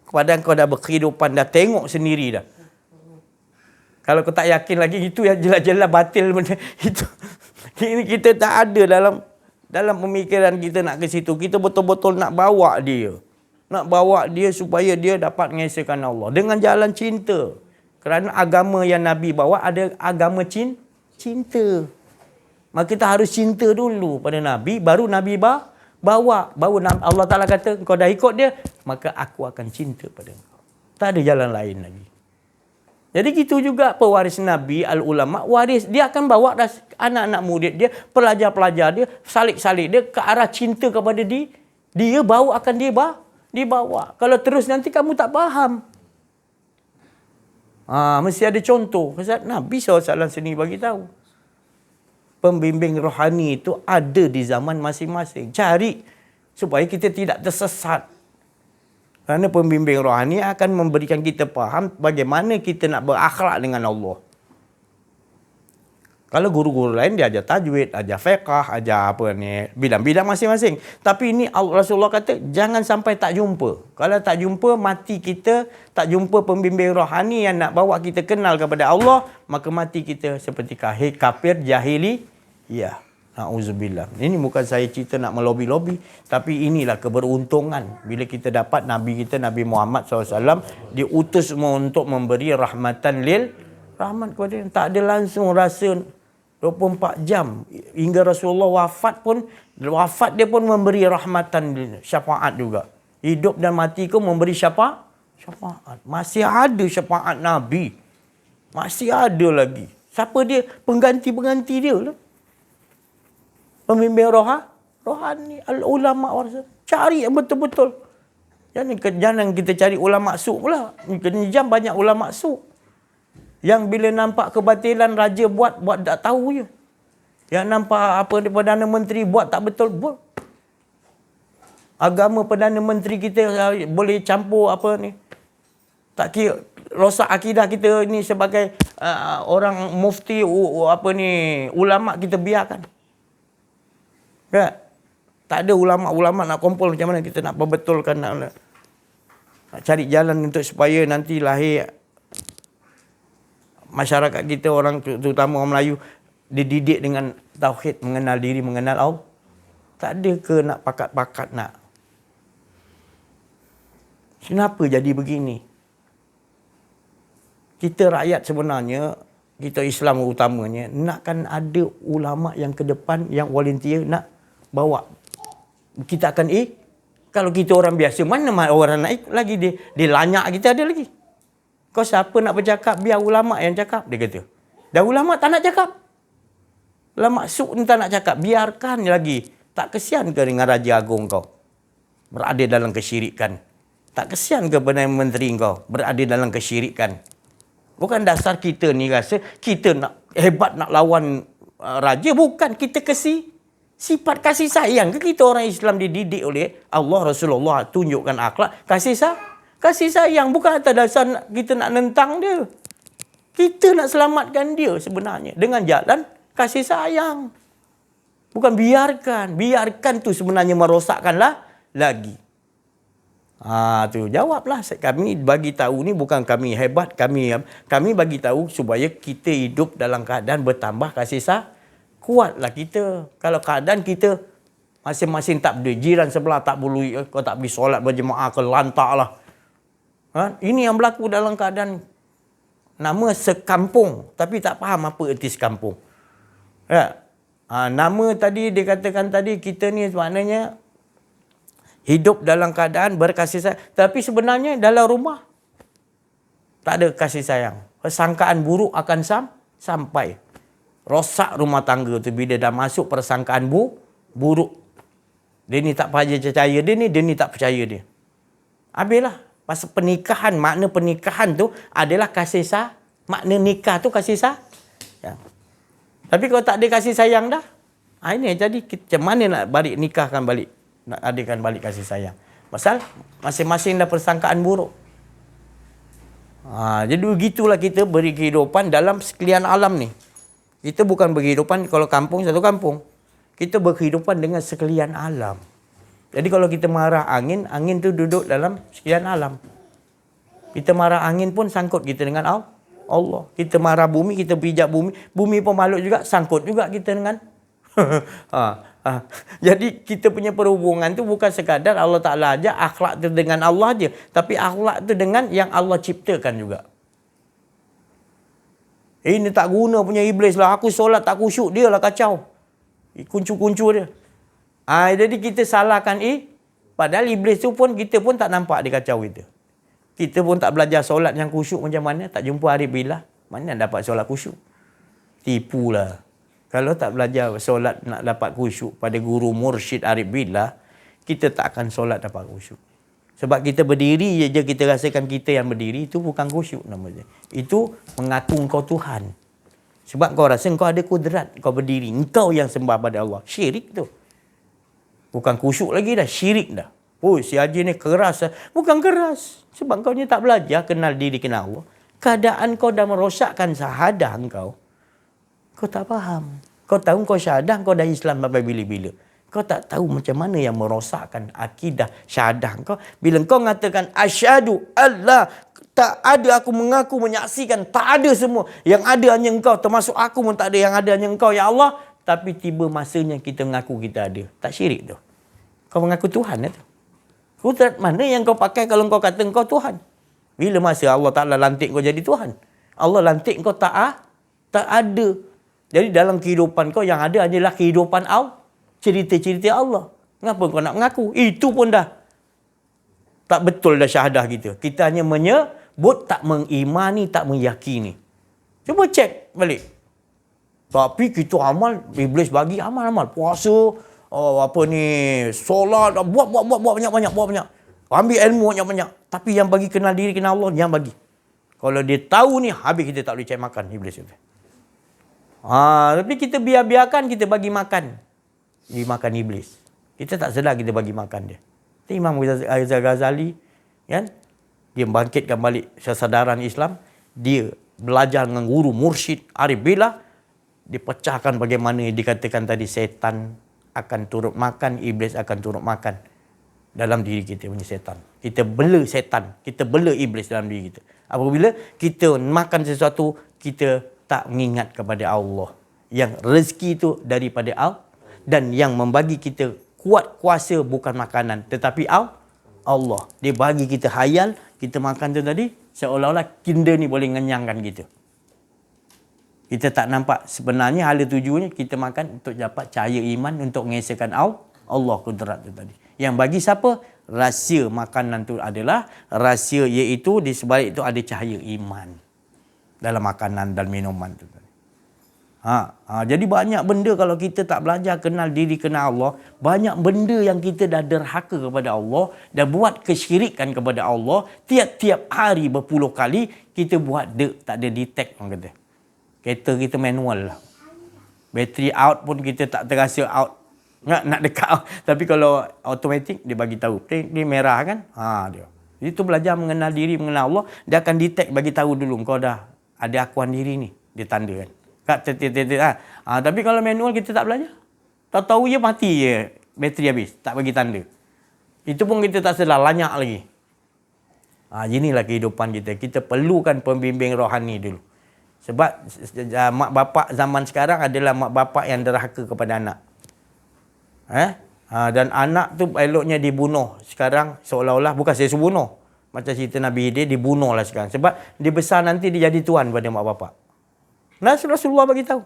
Padahal kau dah berkehidupan, dah tengok sendiri dah. Kalau kau tak yakin lagi, itu yang jelas-jelas batil benda. Itu. Ini kita tak ada dalam pemikiran kita nak ke situ. Kita betul-betul nak bawa dia. Nak bawa dia supaya dia dapat mengesahkan Allah. Dengan jalan cinta. Kerana agama yang Nabi bawa ada agama cinta. Maka kita harus cinta dulu pada Nabi, baru Nabi bawa. Baru Allah Ta'ala kata, kau dah ikut dia, maka aku akan cinta pada kau. Tak ada jalan lain lagi. Jadi gitu juga pewaris Nabi, al-ulama, waris. Dia akan bawa anak-anak murid dia, pelajar-pelajar dia, salik-salik dia ke arah cinta kepada dia. Dia baru akan dibawa. Kalau terus nanti kamu tak faham. Mesti ada contoh. Nabi SAW sendiri bagi tahu. Pembimbing rohani itu ada di zaman masing-masing. Cari supaya kita tidak tersesat. Kerana pembimbing rohani akan memberikan kita faham bagaimana kita nak berakhlak dengan Allah. Kalau guru-guru lain dia ajar tajwid, ajar fiqh, ajar apa ni, bidang-bidang masing-masing. Tapi ini Rasulullah kata jangan sampai tak jumpa. Kalau tak jumpa, mati kita, tak jumpa pembimbing rohani yang nak bawa kita kenal kepada Allah, maka mati kita seperti kafir jahili. Ya, na'udzubillah. Ini bukan saya cerita nak melobi-lobi, tapi inilah keberuntungan bila kita dapat Nabi kita, Nabi Muhammad SAW, diutus untuk memberi rahmatan lil rahmat kepada dia. Tak ada langsung rasa 24 jam hingga Rasulullah wafat dia pun memberi rahmatan, syafaat juga. Hidup dan mati pun memberi syafaat. Masih ada syafaat Nabi. Masih ada lagi. Siapa dia? Pengganti-pengganti dia lah. Pembimbing rohani, al-ulama warasatul. Cari yang betul-betul. Jangan kita cari ulama su pula. Kena jam banyak ulama su. Yang bila nampak kebatilan raja buat tak tahu je. Yang nampak apa Perdana Menteri buat tak betul, buat. Agama Perdana Menteri kita boleh campur apa ni. Tak kira rosak akidah kita ni sebagai orang mufti ulama kita biarkan. Tak ada ulama-ulama nak kumpul macam mana kita nak perbetulkan, nak cari jalan untuk supaya nanti lahir masyarakat kita, orang terutama orang Melayu, dididik dengan tauhid, mengenal diri, mengenal Allah. Tak ada ke nak pakat-pakat nak. Kenapa jadi begini? Kita rakyat sebenarnya, kita Islam utamanya, nakkan ada ulama yang ke depan, yang volunteer nak bawa. Kita akan kalau kita orang biasa, mana orang naik lagi, dia lanyak kita ada lagi. Kau siapa nak bercakap, biar ulama yang cakap, dia kata. Dah ulama tak nak cakap. Ulama suk ni tak nak cakap, biarkan lagi. Tak kesian ke dengan Raja Agung kau berada dalam kesyirikan? Tak kesian ke Perdana Menteri kau berada dalam kesyirikan? Bukan dasar kita ni rasa kita nak hebat nak lawan raja. Bukan, kita sifat kasih sayang. Kita orang Islam dididik oleh Allah, Rasulullah tunjukkan akhlak kasih sayang. Bukan atas dasar kita nak nentang dia. Kita nak selamatkan dia sebenarnya dengan jalan kasih sayang. Bukan biarkan tu sebenarnya merosakkanlah lagi. Tu jawablah. Kami bagi tahu ni bukan kami hebat, kami bagi tahu supaya kita hidup dalam keadaan bertambah kasih sayang. Kuatlah kita. Kalau keadaan kita masing-masing tak boleh, jiran sebelah tak boleh, kau tak boleh solat berjemaah, ke lantaklah. Ini yang berlaku dalam keadaan nama sekampung tapi tak faham apa erti sekampung. Nama tadi dikatakan tadi, kita ni maknanya hidup dalam keadaan berkasih sayang, tapi sebenarnya dalam rumah tak ada kasih sayang. Persangkaan buruk akan sampai. Rosak rumah tangga tu bila dah masuk persangkaan buruk. Dia ni tak percaya dia ni tak percaya dia. Habislah. Pasal pernikahan, makna pernikahan tu adalah kasih sayang. Makna nikah tu kasih sayang. Tapi kalau tak ada kasih sayang dah, ini jadi macam mana nak balik nikahkan balik, nak adakan balik kasih sayang. Pasal masing-masing dah persangkaan buruk. Jadi begitulah kita beri kehidupan dalam sekalian alam ni. Kita bukan berkehidupan kalau kampung satu kampung. Kita berkehidupan dengan sekalian alam. Jadi kalau kita marah angin, angin tu duduk dalam sekalian alam. Kita marah angin pun sangkut kita dengan Allah. Kita marah bumi, kita pijak bumi. Bumi pun makhluk juga, sangkut juga kita dengan Jadi kita punya perhubungan tu bukan sekadar Allah Ta'ala aja, akhlak tu dengan Allah aja, tapi akhlak tu dengan yang Allah ciptakan juga. Ini tak guna punya iblis lah. Aku solat tak khusyuk, dia lah kacau. Kuncu-kuncu dia. Jadi kita salahkan padahal iblis tu pun kita pun tak nampak dia kacau kita. Kita pun tak belajar solat yang khusyuk macam mana. Tak jumpa hari bila. Mana dapat solat khusyuk? Tipulah. Kalau tak belajar solat nak dapat khusyuk pada guru mursyid Arif Billah, kita tak akan solat dapat khusyuk. Sebab kita berdiri je kita rasakan kita yang berdiri, itu bukan khusyuk namanya. Itu mengaku kau Tuhan. Sebab kau rasa kau ada kudrat, kau berdiri. Engkau yang sembah pada Allah. Syirik tu. Bukan khusyuk lagi dah, syirik dah. Oh, si Haji ni keras. Bukan keras. Sebab kau ni tak belajar kenal diri, kenal Allah. Keadaan kau dah merosakkan syahadah kau. Kau tak faham. Kau tahu kau syahadah, kau dah Islam sampai bila-bila. Kau tak tahu macam mana yang merosakkan akidah syahadah kau. Bila kau mengatakan asyhadu Allah, tak ada, aku mengaku menyaksikan, tak ada semua. Yang ada hanya engkau, termasuk aku pun tak ada, yang ada hanya engkau ya Allah. Tapi tiba masanya kita mengaku kita ada. Tak syirik tu. Kau mengaku Tuhan tu. Kudrat mana yang kau pakai kalau kau kata engkau Tuhan? Bila masa Allah Ta'ala lantik kau jadi Tuhan? Allah lantik kau tak ada. Jadi dalam kehidupan kau yang ada adalah kehidupan Allah. Cerita-cerita Allah. Kenapa kau nak mengaku? Itu pun dah tak betul dah syahadah kita. Kita hanya menyebut, tak mengimani, tak meyakini. Cuba cek balik. Tapi kita amal, iblis bagi amal-amal. Puasa, solat, buat banyak-banyak. Ambil ilmu banyak-banyak. Tapi yang bagi kenal diri, kenal Allah, yang bagi. Kalau dia tahu ni, habis kita tak boleh cek makan iblis itu. Tapi kita biarkan kita bagi makan. Dimakan iblis. Kita tak sedar kita bagi makan dia. Imam Ghazali, kan? Dia bangkitkan balik kesadaran Islam. Dia belajar dengan guru mursyid Arif Billah. Dia pecahkan bagaimana dikatakan tadi setan akan turut makan, iblis akan turut makan dalam diri kita punya setan. Kita bela setan, kita bela iblis dalam diri kita. Apabila kita makan sesuatu, kita tak mengingat kepada Allah. Yang rezeki itu daripada Allah. Dan yang membagi kita kuat kuasa bukan makanan, tetapi Allah. Dia bagi kita hayal, kita makan tu tadi, seolah-olah kinda ni boleh ngenyangkan kita. Kita tak nampak sebenarnya hala tujuannya kita makan untuk dapat cahaya iman, untuk mengesahkan Allah kudrat tu tadi. Yang bagi siapa? Rahsia makanan tu adalah rahsia, iaitu di sebalik itu ada cahaya iman dalam makanan dan minuman tu tadi. Jadi banyak benda kalau kita tak belajar kenal diri, kenal Allah, banyak benda yang kita dah derhaka kepada Allah, dah buat kesyirikan kepada Allah, tiap-tiap hari berpuluh kali kita buat tak ada detect orang kata. Kereta kita manual lah. Bateri out pun kita tak terasa out. Nak dekat out. Tapi kalau automatic dia bagi tahu. Dia merah kan? Dia. Jadi tu belajar mengenal diri, mengenal Allah, dia akan detect bagi tahu dulu kau dah ada akuan diri ni. Dia tanda kan. Tapi kalau manual kita tak belajar. Tahu-tahu je mati je. Bateri habis. Tak bagi tanda. Itu pun kita tak sedar. Lanyak lagi. Inilah kehidupan kita. Kita perlukan pembimbing rohani dulu. Sebab mak bapak zaman sekarang adalah mak bapak yang derhaka kepada anak. Dan anak tu eloknya dibunuh. Sekarang seolah-olah bukan saya suruh bunuh. Macam cerita Nabi dia dibunuh lah sekarang. Sebab dia besar nanti dia jadi tuan pada mak bapak. Rasulullah bagi tahu.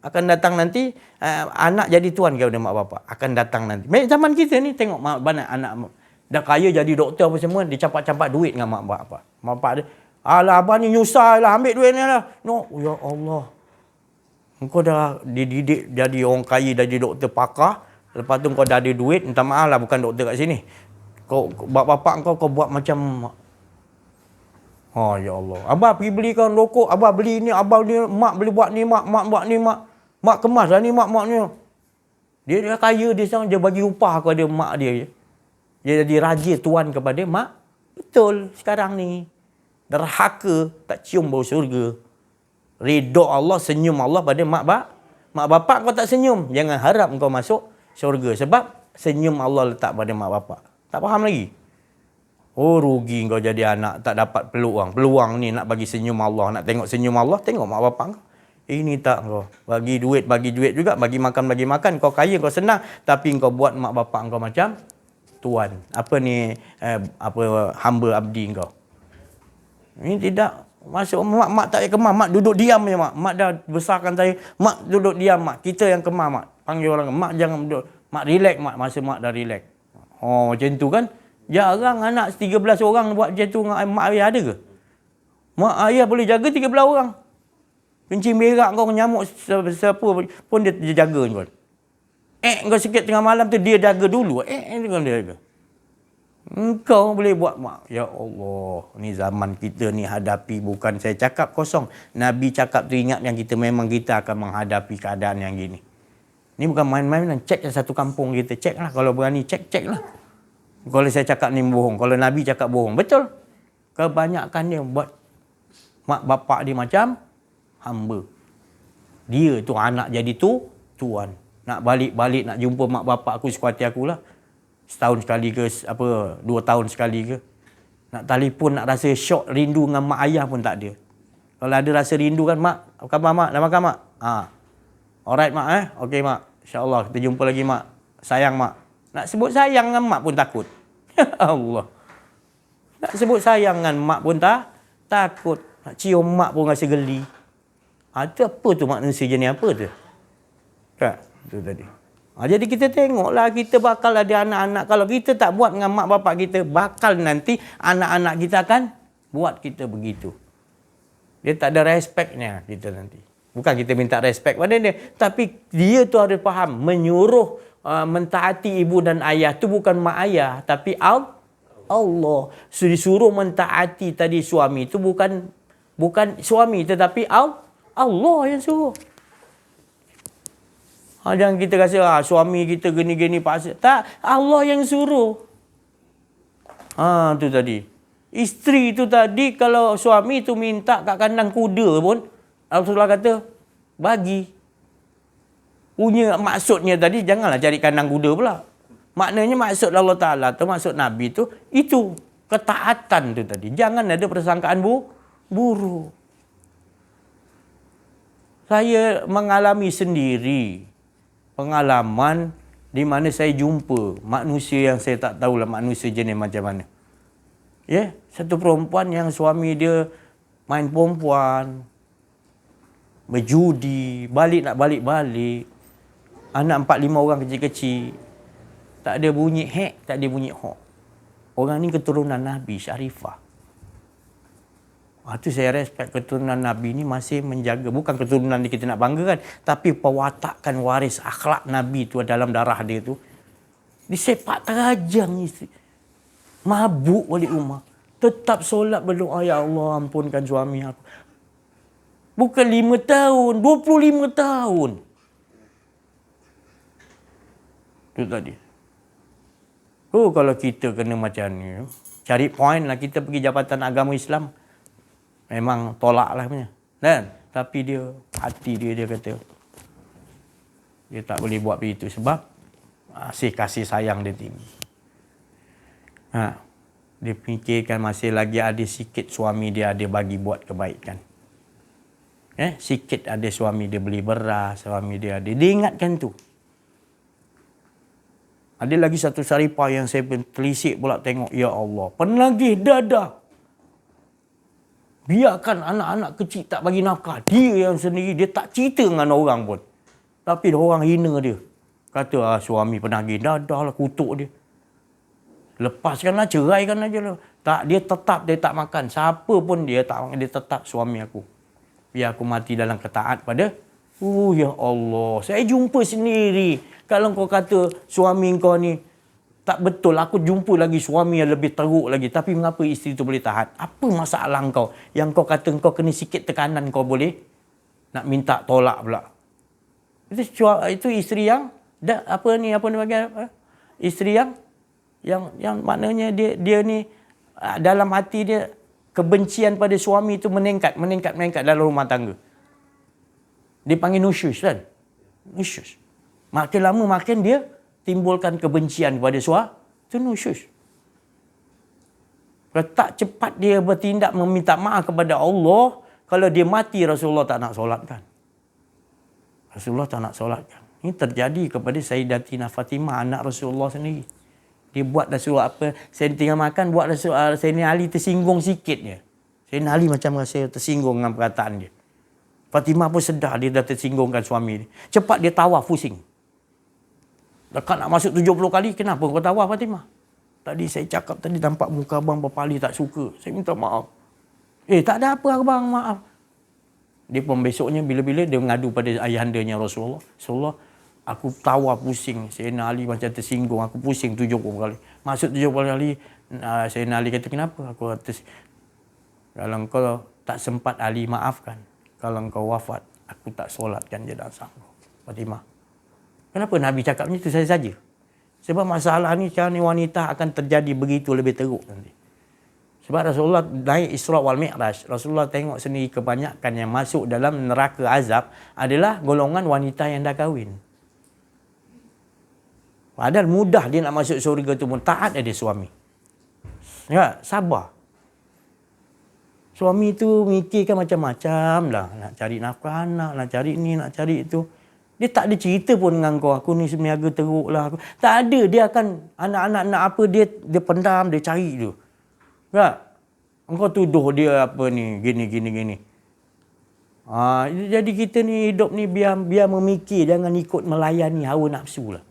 Akan datang nanti anak jadi tuan kepada mak bapak. Akan datang nanti. Zaman kita ni tengok banyak anak dah kaya jadi doktor apa semua, dia campak-campak duit dengan mak bapak. Mak bapak dia, Alah, abang ni nyusah lah, ambil duit ni lah. No, ya Allah. Engkau dah dididik jadi orang kaya, jadi doktor pakar. Lepas tu kau dah ada duit, minta maaf lah, bukan doktor kat sini. Kau bapak kau buat macam, oh ya Allah. Abang pergi belikan rokok, abang beli ni, abang ni, mak boleh buat ni, mak buat ni, mak kemas lah ni, mak ni. Dia dah kaya, dia bagi upah kepada mak dia je. Dia jadi raja tuan kepada mak. Betul sekarang ni. Derhaka, tak cium bau syurga. Ridha Allah, senyum Allah pada mak bapak kau tak senyum. Jangan harap kau masuk syurga. Sebab senyum Allah letak pada mak bapak. Tak faham lagi? Oh, rugi kau jadi anak, tak dapat peluang. Peluang ni nak bagi senyum Allah. Nak tengok senyum Allah, tengok mak bapak kau. Ini tak kau. Bagi duit juga. Bagi makan. Kau kaya, kau senang. Tapi kau buat mak bapak kau macam tuan. Apa ni, hamba abdi kau. Ini tidak. Masuk mak tak payah kemah, mak duduk diam je mak. Mak dah besarkan saya, mak duduk diam mak. Kita yang kemah mak. Panggil orang, mak jangan duduk. Mak relax mak, masa mak dah relax. Oh macam tu kan. Jarang anak 13 orang buat macam tu dengan mak ayah ada ke? Mak ayah boleh jaga 13 orang. Kencing berak kau, nyamuk siapa pun dia jaga kau. Kau sikit tengah malam tu dia jaga dulu. Dia jaga. Engkau boleh buat mak. Ya Allah, ni zaman kita ni hadapi, bukan saya cakap kosong. Nabi cakap tu ingat yang memang kita akan menghadapi keadaan yang gini. Ni bukan main-main. Cek satu kampung kita. Cek lah. Kalau berani cek lah. Kalau saya cakap ni bohong. Kalau Nabi cakap bohong. Betul. Kebanyakan dia buat mak bapak dia macam hamba. Dia tu anak jadi tuan. Nak balik-balik nak jumpa mak bapak aku sekuat hati akulah. Setahun sekali ke, 2 tahun sekali ke. Nak telefon, nak rasa syok, rindu dengan mak ayah pun tak ada. Kalau ada rasa rindu kan, mak, apa khabar mak? Dah makan mak? Alright mak Okey mak. InsyaAllah kita jumpa lagi mak. Sayang mak. Nak sebut sayang dengan mak pun takut. Ya Allah. Nak sebut sayang dengan mak pun takut. Nak cium mak pun rasa geli. Itu apa tu manusia jenis apa tu? Tak? Itu tadi. Jadi kita tengoklah, kita bakal ada anak-anak. Kalau kita tak buat dengan mak bapak kita, bakal nanti anak-anak kita akan buat kita begitu. Dia tak ada respectnya kita nanti. Bukan kita minta respect pada dia, tapi dia tu harus faham, menyuruh mentaati ibu dan ayah tu bukan mak ayah, tapi Allah. Disuruh mentaati tadi suami tu bukan suami, tetapi Allah yang suruh. Jangan kita rasa suami kita gini-gini paksa. Tak, Allah yang suruh. Tu tadi. Isteri tu tadi kalau suami tu minta kat kandang kuda pun, Rasulullah kata, bagi. Punya maksudnya tadi, janganlah cari kandang kuda pula. Maknanya maksud Allah Ta'ala tu, maksud Nabi tu, itu. Ketaatan tu tadi. Jangan ada persangkaan buruk. Saya mengalami sendiri pengalaman di mana saya jumpa manusia yang saya tak tahulah manusia jenis macam mana. Satu perempuan yang suami dia main perempuan, berjudi, nak balik. Anak 4-5 orang kecil-kecil. Tak ada bunyi hek, tak ada bunyi hok. Orang ni keturunan Nabi Syarifah. Itu saya respect keturunan Nabi ni masih menjaga. Bukan keturunan ni kita nak banggakan. Tapi pewatakan waris akhlak Nabi tu dalam darah dia tu. Disepak terajang isteri. Mabuk balik rumah. Tetap solat berdoa, ya Allah ampunkan suami aku. Bukan 5 tahun, 25 tahun. Itu tadi. Kalau kita kena macam ni, cari point lah, kita pergi Jabatan Agama Islam. Memang tolak lah punya. Dan tapi dia, hati dia kata, dia tak boleh buat begitu sebab kasih sayang dia tinggi. Dia fikirkan masih lagi ada sikit suami dia ada bagi buat kebaikan. Sikit ada suami dia beli beras, suami dia ada. Dia ingatkan tu. Ada lagi satu syarifah yang saya telisik pula tengok. Ya Allah, penagih dadah. Biarkan anak-anak kecil tak bagi nafkah. Dia yang sendiri, dia tak cerita dengan orang pun. Tapi orang hina dia. Kata suami penagih dadah lah, kutuk dia. Lepaskanlah, ceraikan aja lah. Tak, dia tetap dia tak makan. Siapa pun dia tak makan, dia tetap suami aku. Biar aku mati dalam ketaat pada ya Allah. Saya jumpa sendiri. Kalau kau kata suami kau ni tak betul, aku jumpa lagi suami yang lebih teruk lagi. Tapi mengapa isteri tu boleh tahan? Apa masalah kau? Yang kau kata kau kena sikit tekanan kau boleh nak minta tolak pula. Itu isteri yang apa ni bagian isteri yang maknanya dia ni dalam hati dia kebencian pada suami itu meningkat dalam rumah tangga. Dia panggil nusyus kan? Nusyus. Makin lama makin dia timbulkan kebencian kepada suami. Itu nusyus. Kalau tak cepat dia bertindak meminta maaf kepada Allah, kalau dia mati Rasulullah tak nak solatkan. Rasulullah tak nak solatkan. Ini terjadi kepada Sayyidatina Fatimah, anak Rasulullah sendiri. Dia buat Rasulullah apa, saya tinggal makan, buat Rasulullah, Sayyidina Ali tersinggung sikit je. Sayyidina Ali macam rasa tersinggung dengan perkataan dia. Fatimah pun sedar dia dah tersinggungkan suami dia. Cepat dia tawaf pusing. Dekat nak masuk 70 kali, kenapa kau tawaf Fatimah? Tadi saya cakap tadi nampak muka abang berpaling tak suka. Saya minta maaf. Tak ada apa abang, maaf. Dia pun besoknya bila-bila dia mengadu pada ayahandanya Rasulullah. Rasulullah, aku tawaf pusing. Sayyidina Ali macam tersinggung. Aku pusing 70 kali. Masuk 70 kali, Sayyidina Ali kata, kenapa? Aku kata, kalau kau tak sempat Ali, maafkan. Kalau kau wafat, aku tak solatkan jenazah Fatimah. Kenapa Nabi cakap macam itu saja? Sebab masalah ni sekarang ni wanita akan terjadi begitu lebih teruk nanti. Sebab Rasulullah naik Isra wal Mi'raj, Rasulullah tengok sendiri kebanyakan yang masuk dalam neraka azab adalah golongan wanita yang dah kahwin. Padahal mudah dia nak masuk syurga tu pun, taat ada suami. Ya, sabar. Suami tu mikirkan macam-macam lah. Nak cari nafkah anak, nak cari ni, nak cari itu. Dia tak ada cerita pun dengan kau. Aku ni semiaga teruk lah. Tak ada. Dia akan anak-anak nak apa, dia pendam, dia cari tu. Tak? Engkau tuduh dia apa ni, gini. Jadi kita ni hidup ni biar memikir, jangan ikut melayani hawa nafsu lah.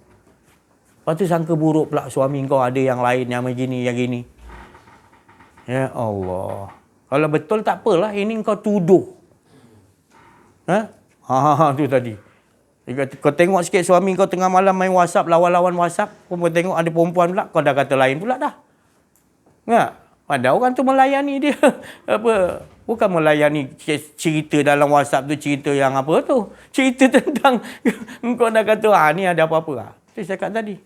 Lepas tu sangka buruk pula suami kau ada yang lain, yang begini, yang gini. Ya Allah. Kalau betul tak apalah, ini kau tuduh. Tu tadi. Kau tengok sikit suami kau tengah malam main WhatsApp, lawan-lawan WhatsApp, kau tengok ada perempuan pula, kau dah kata lain pula dah. Tak? Padahal orang tu melayani dia. Bukan melayani cerita dalam WhatsApp tu, cerita yang apa tu. Cerita tentang kau dah kata, ni ada apa-apa. Itu saya cakap tadi.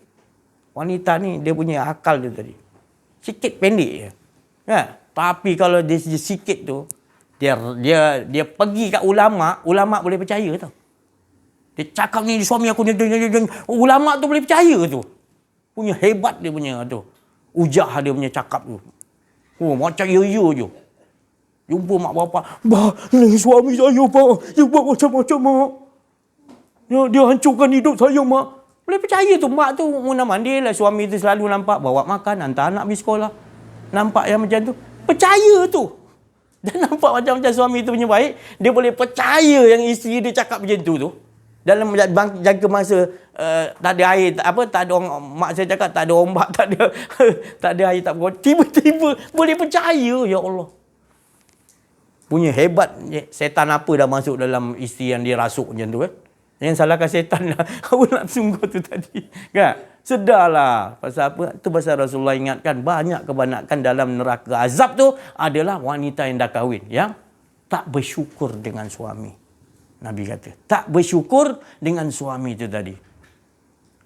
Wanita ni, dia punya akal dia tadi. Sikit pendek je. Tapi kalau dia sikit tu, dia pergi kat ulama boleh percaya tau. Dia cakap ni suami aku ni, ulama tu boleh percaya tu. Punya hebat dia punya tu. Ujah dia punya cakap tu. Macam ya-ya je. Jumpa mak bapak, ni suami saya pak, dia buat macam-macam mak. Dia hancurkan hidup saya mak. Boleh percaya tu, mak tu muna-mandil lah. Suami tu selalu nampak bawa makan, hantar anak pergi sekolah. Nampak yang macam tu. Percaya tu. Dan nampak macam-macam suami tu punya baik, dia boleh percaya yang isteri dia cakap macam tu. Dalam jangka masa tak ada air, tak ada orang, mak saya cakap tak ada ombak, tak ada air, tak berapa. Tiba-tiba boleh percaya, ya Allah. Punya hebat setan apa dah masuk dalam isteri yang dia rasuk macam tu kan. Yang salahkan setan lah. Awak nak sungguh tu tadi. Kan? Sedarlah. Pasal apa? Itu pasal Rasulullah ingatkan banyak kebanyakan dalam neraka azab tu adalah wanita yang dah kahwin, yang tak bersyukur dengan suami. Nabi kata, tak bersyukur dengan suami itu tadi.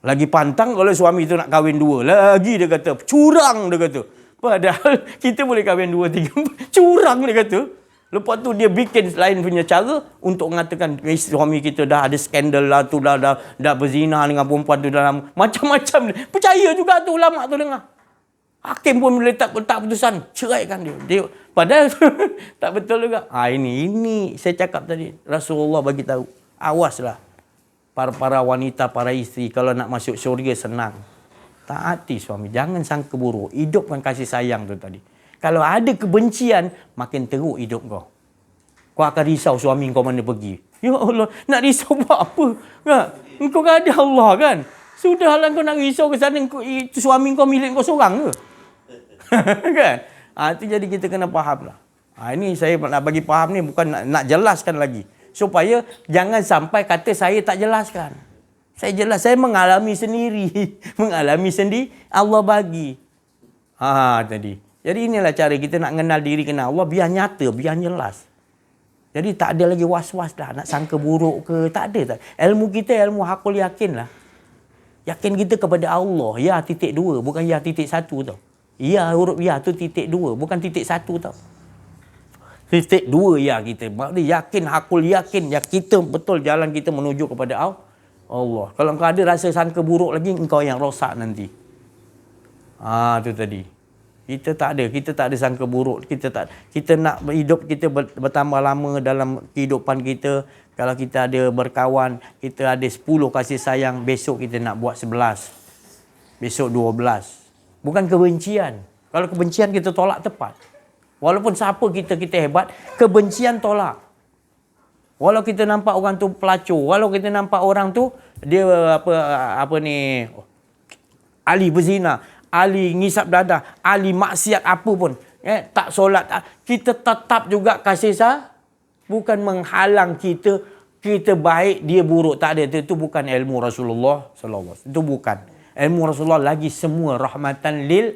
Lagi pantang kalau suami itu nak kahwin dua. Lagi dia kata, curang dia kata. Padahal kita boleh kahwin 2, 3, 4. Curang dia kata. Lepas tu dia bikin lain punya cara untuk mengatakan suami kita dah ada skandal lah tu, dah berzina dengan perempuan tu dalam macam-macam. Percaya juga tu ulama tu dengar. Hakim pun letak putusan, ceraikan dia. Padahal tak betul juga. Ini saya cakap tadi. Rasulullah bagi tahu, awaslah para wanita, para isteri kalau nak masuk syurga senang. Taati suami, jangan sangka buruk. Hidupkan kasih sayang tu tadi. Kalau ada kebencian, makin teruk hidup kau. Kau akan risau suami kau mana pergi. Ya Allah, nak risau buat apa? Engkau kan ada Allah kan? Sudahlah kau nak risau ke sana, itu suami kau milik kau seorang ke? Kan? Itu jadi kita kena faham lah. Ini saya nak bagi faham ni bukan nak jelaskan lagi. Supaya jangan sampai kata saya tak jelaskan. Saya jelas, saya mengalami sendiri. Mengalami sendiri, Allah bagi. Tadi. Jadi inilah cara kita nak kenal diri, kenal Allah, biar nyata, biar jelas. Jadi tak ada lagi was-was dah, nak sangka buruk ke, tak ada. Ilmu kita, ilmu hakul yakin lah. Yakin kita kepada Allah. Ya titik 2, bukan ya titik 1 tau. Ya huruf ya tu titik 2, bukan titik 1 tau. Titik 2 ya kita. Maksudnya yakin, hakul yakin. Ya kita betul jalan kita menuju kepada Allah. Kalau kau ada rasa sangka buruk lagi, engkau yang rosak nanti. Tu tadi. Kita tak ada sangka buruk. Kita nak hidup kita bertambah lama dalam kehidupan kita. Kalau kita ada berkawan, kita ada 10 kasih sayang, besok kita nak buat 11. Besok 12. Bukan kebencian. Kalau kebencian kita tolak tepat. Walaupun siapa kita hebat, kebencian tolak. Walau kita nampak orang tu pelacur, walau kita nampak orang tu dia ahli berzina, ahli ngisap dadah, ahli maksiat apa pun, tak solat, kita tetap juga kasih sayang. Bukan menghalang kita baik, dia buruk. Tak ada. Itu bukan ilmu Rasulullah sallallahu alaihi wasallam. Itu bukan. Ilmu Rasulullah lagi semua rahmatan lil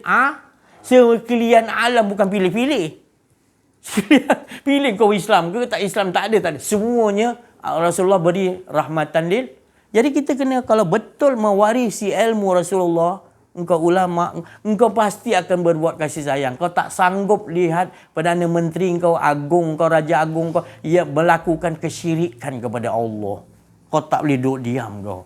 sekalian alam, bukan pilih-pilih. Pilih kau Islam ke tak Islam, tak ada. Semuanya Rasulullah beri rahmatan lil. Jadi kita kena, kalau betul mewarisi ilmu Rasulullah, engkau ulama, engkau pasti akan berbuat kasih sayang. Kau tak sanggup lihat Perdana Menteri kau agung, kau Raja Agung kau, ia melakukan kesyirikan kepada Allah. Kau tak boleh duduk diam kau.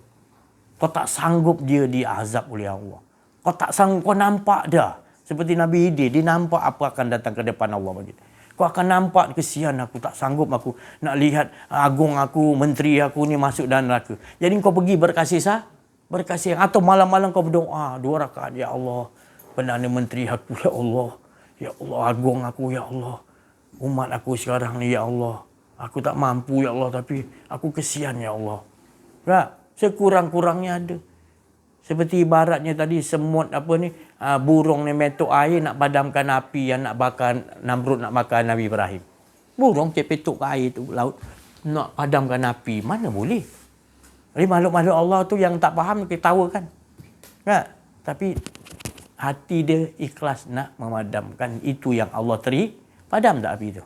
Kau tak sanggup dia diazab oleh Allah. Kau tak sanggup, kau nampak dah. Seperti Nabi Hidir, dia nampak apa akan datang ke depan Allah bagi. Kau akan nampak, kesian aku, tak sanggup aku nak lihat agung aku, menteri aku ni masuk dalam neraka. Jadi kau pergi berkasih, atau malam-malam kau berdoa 2 rakaat, ya Allah, Perdana Menteri aku, ya Allah agung aku, ya Allah, umat aku sekarang ni, ya Allah, aku tak mampu, ya Allah, tapi aku kesian, ya Allah. Tak? Sekurang-kurangnya ada. Seperti ibaratnya tadi semut burung ni metok air nak padamkan api yang nak bakar Namrud, nak bakar Nabi Ibrahim. Burung petok ke air tu laut nak padamkan api, mana boleh? Jadi makhluk-makhluk Allah tu yang tak faham ketawa kan. Tak? Tapi hati dia ikhlas nak memadamkan. Itu yang Allah padam tak api tu.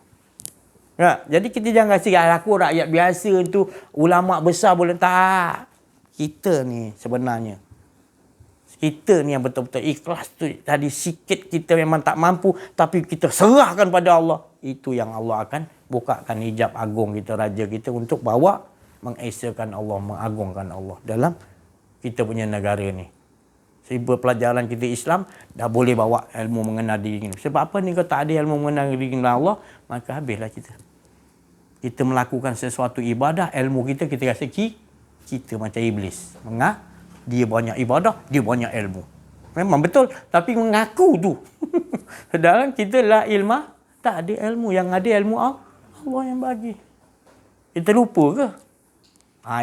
Tak? Jadi kita jangan kasi aku rakyat biasa tu, ulama besar boleh tak. Kita ni sebenarnya. Kita ni yang betul-betul ikhlas tu. Tadi sikit kita memang tak mampu, tapi kita serahkan pada Allah. Itu yang Allah akan bukakan hijab agung kita, raja kita, untuk bawa mengesakan Allah, mengagungkan Allah dalam kita punya negara ni. Sebab pelajaran kita Islam dah boleh bawa ilmu mengenal diri kita. Sebab apa ni, kalau tak ada ilmu mengenal diri Allah, maka habislah kita. Kita melakukan sesuatu ibadah, ilmu kita rasa kita macam iblis. Dia banyak ibadah, dia banyak ilmu. Memang betul, tapi mengaku tu. Sedangkan kita la ilma, tak ada ilmu. Yang ada ilmu Allah yang bagi. Kita lupa ke?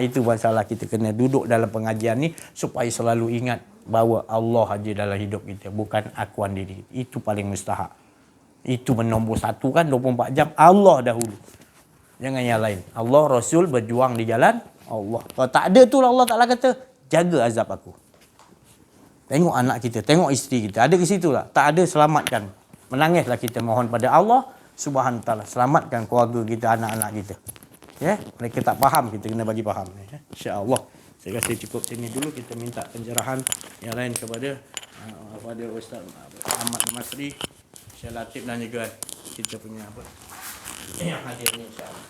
Itu masalah. Kita kena duduk dalam pengajian ni supaya selalu ingat bahawa Allah aja dalam hidup kita, bukan akuan diri. Itu paling mustahak. Itu nombor 1 kan, 24 jam Allah dahulu. Jangan yang lain. Allah, Rasul berjuang di jalan Allah. Kalau tak ada tu, Allah Ta'ala kata, jaga azab aku. Tengok anak kita, tengok isteri kita. Ada ke situ tak? Tak ada, selamatkan. Menangislah kita mohon pada Allah Subhanahu Wa Ta'ala. Selamatkan keluarga kita, anak-anak kita. Mereka tak faham, kita kena bagi faham. InsyaAllah. Saya rasa cukup sini dulu. Kita minta pencerahan yang lain kepada Ustaz Ahmad Masri, Syekh Latif, dan juga kita punya yang hadir ni, insyaAllah.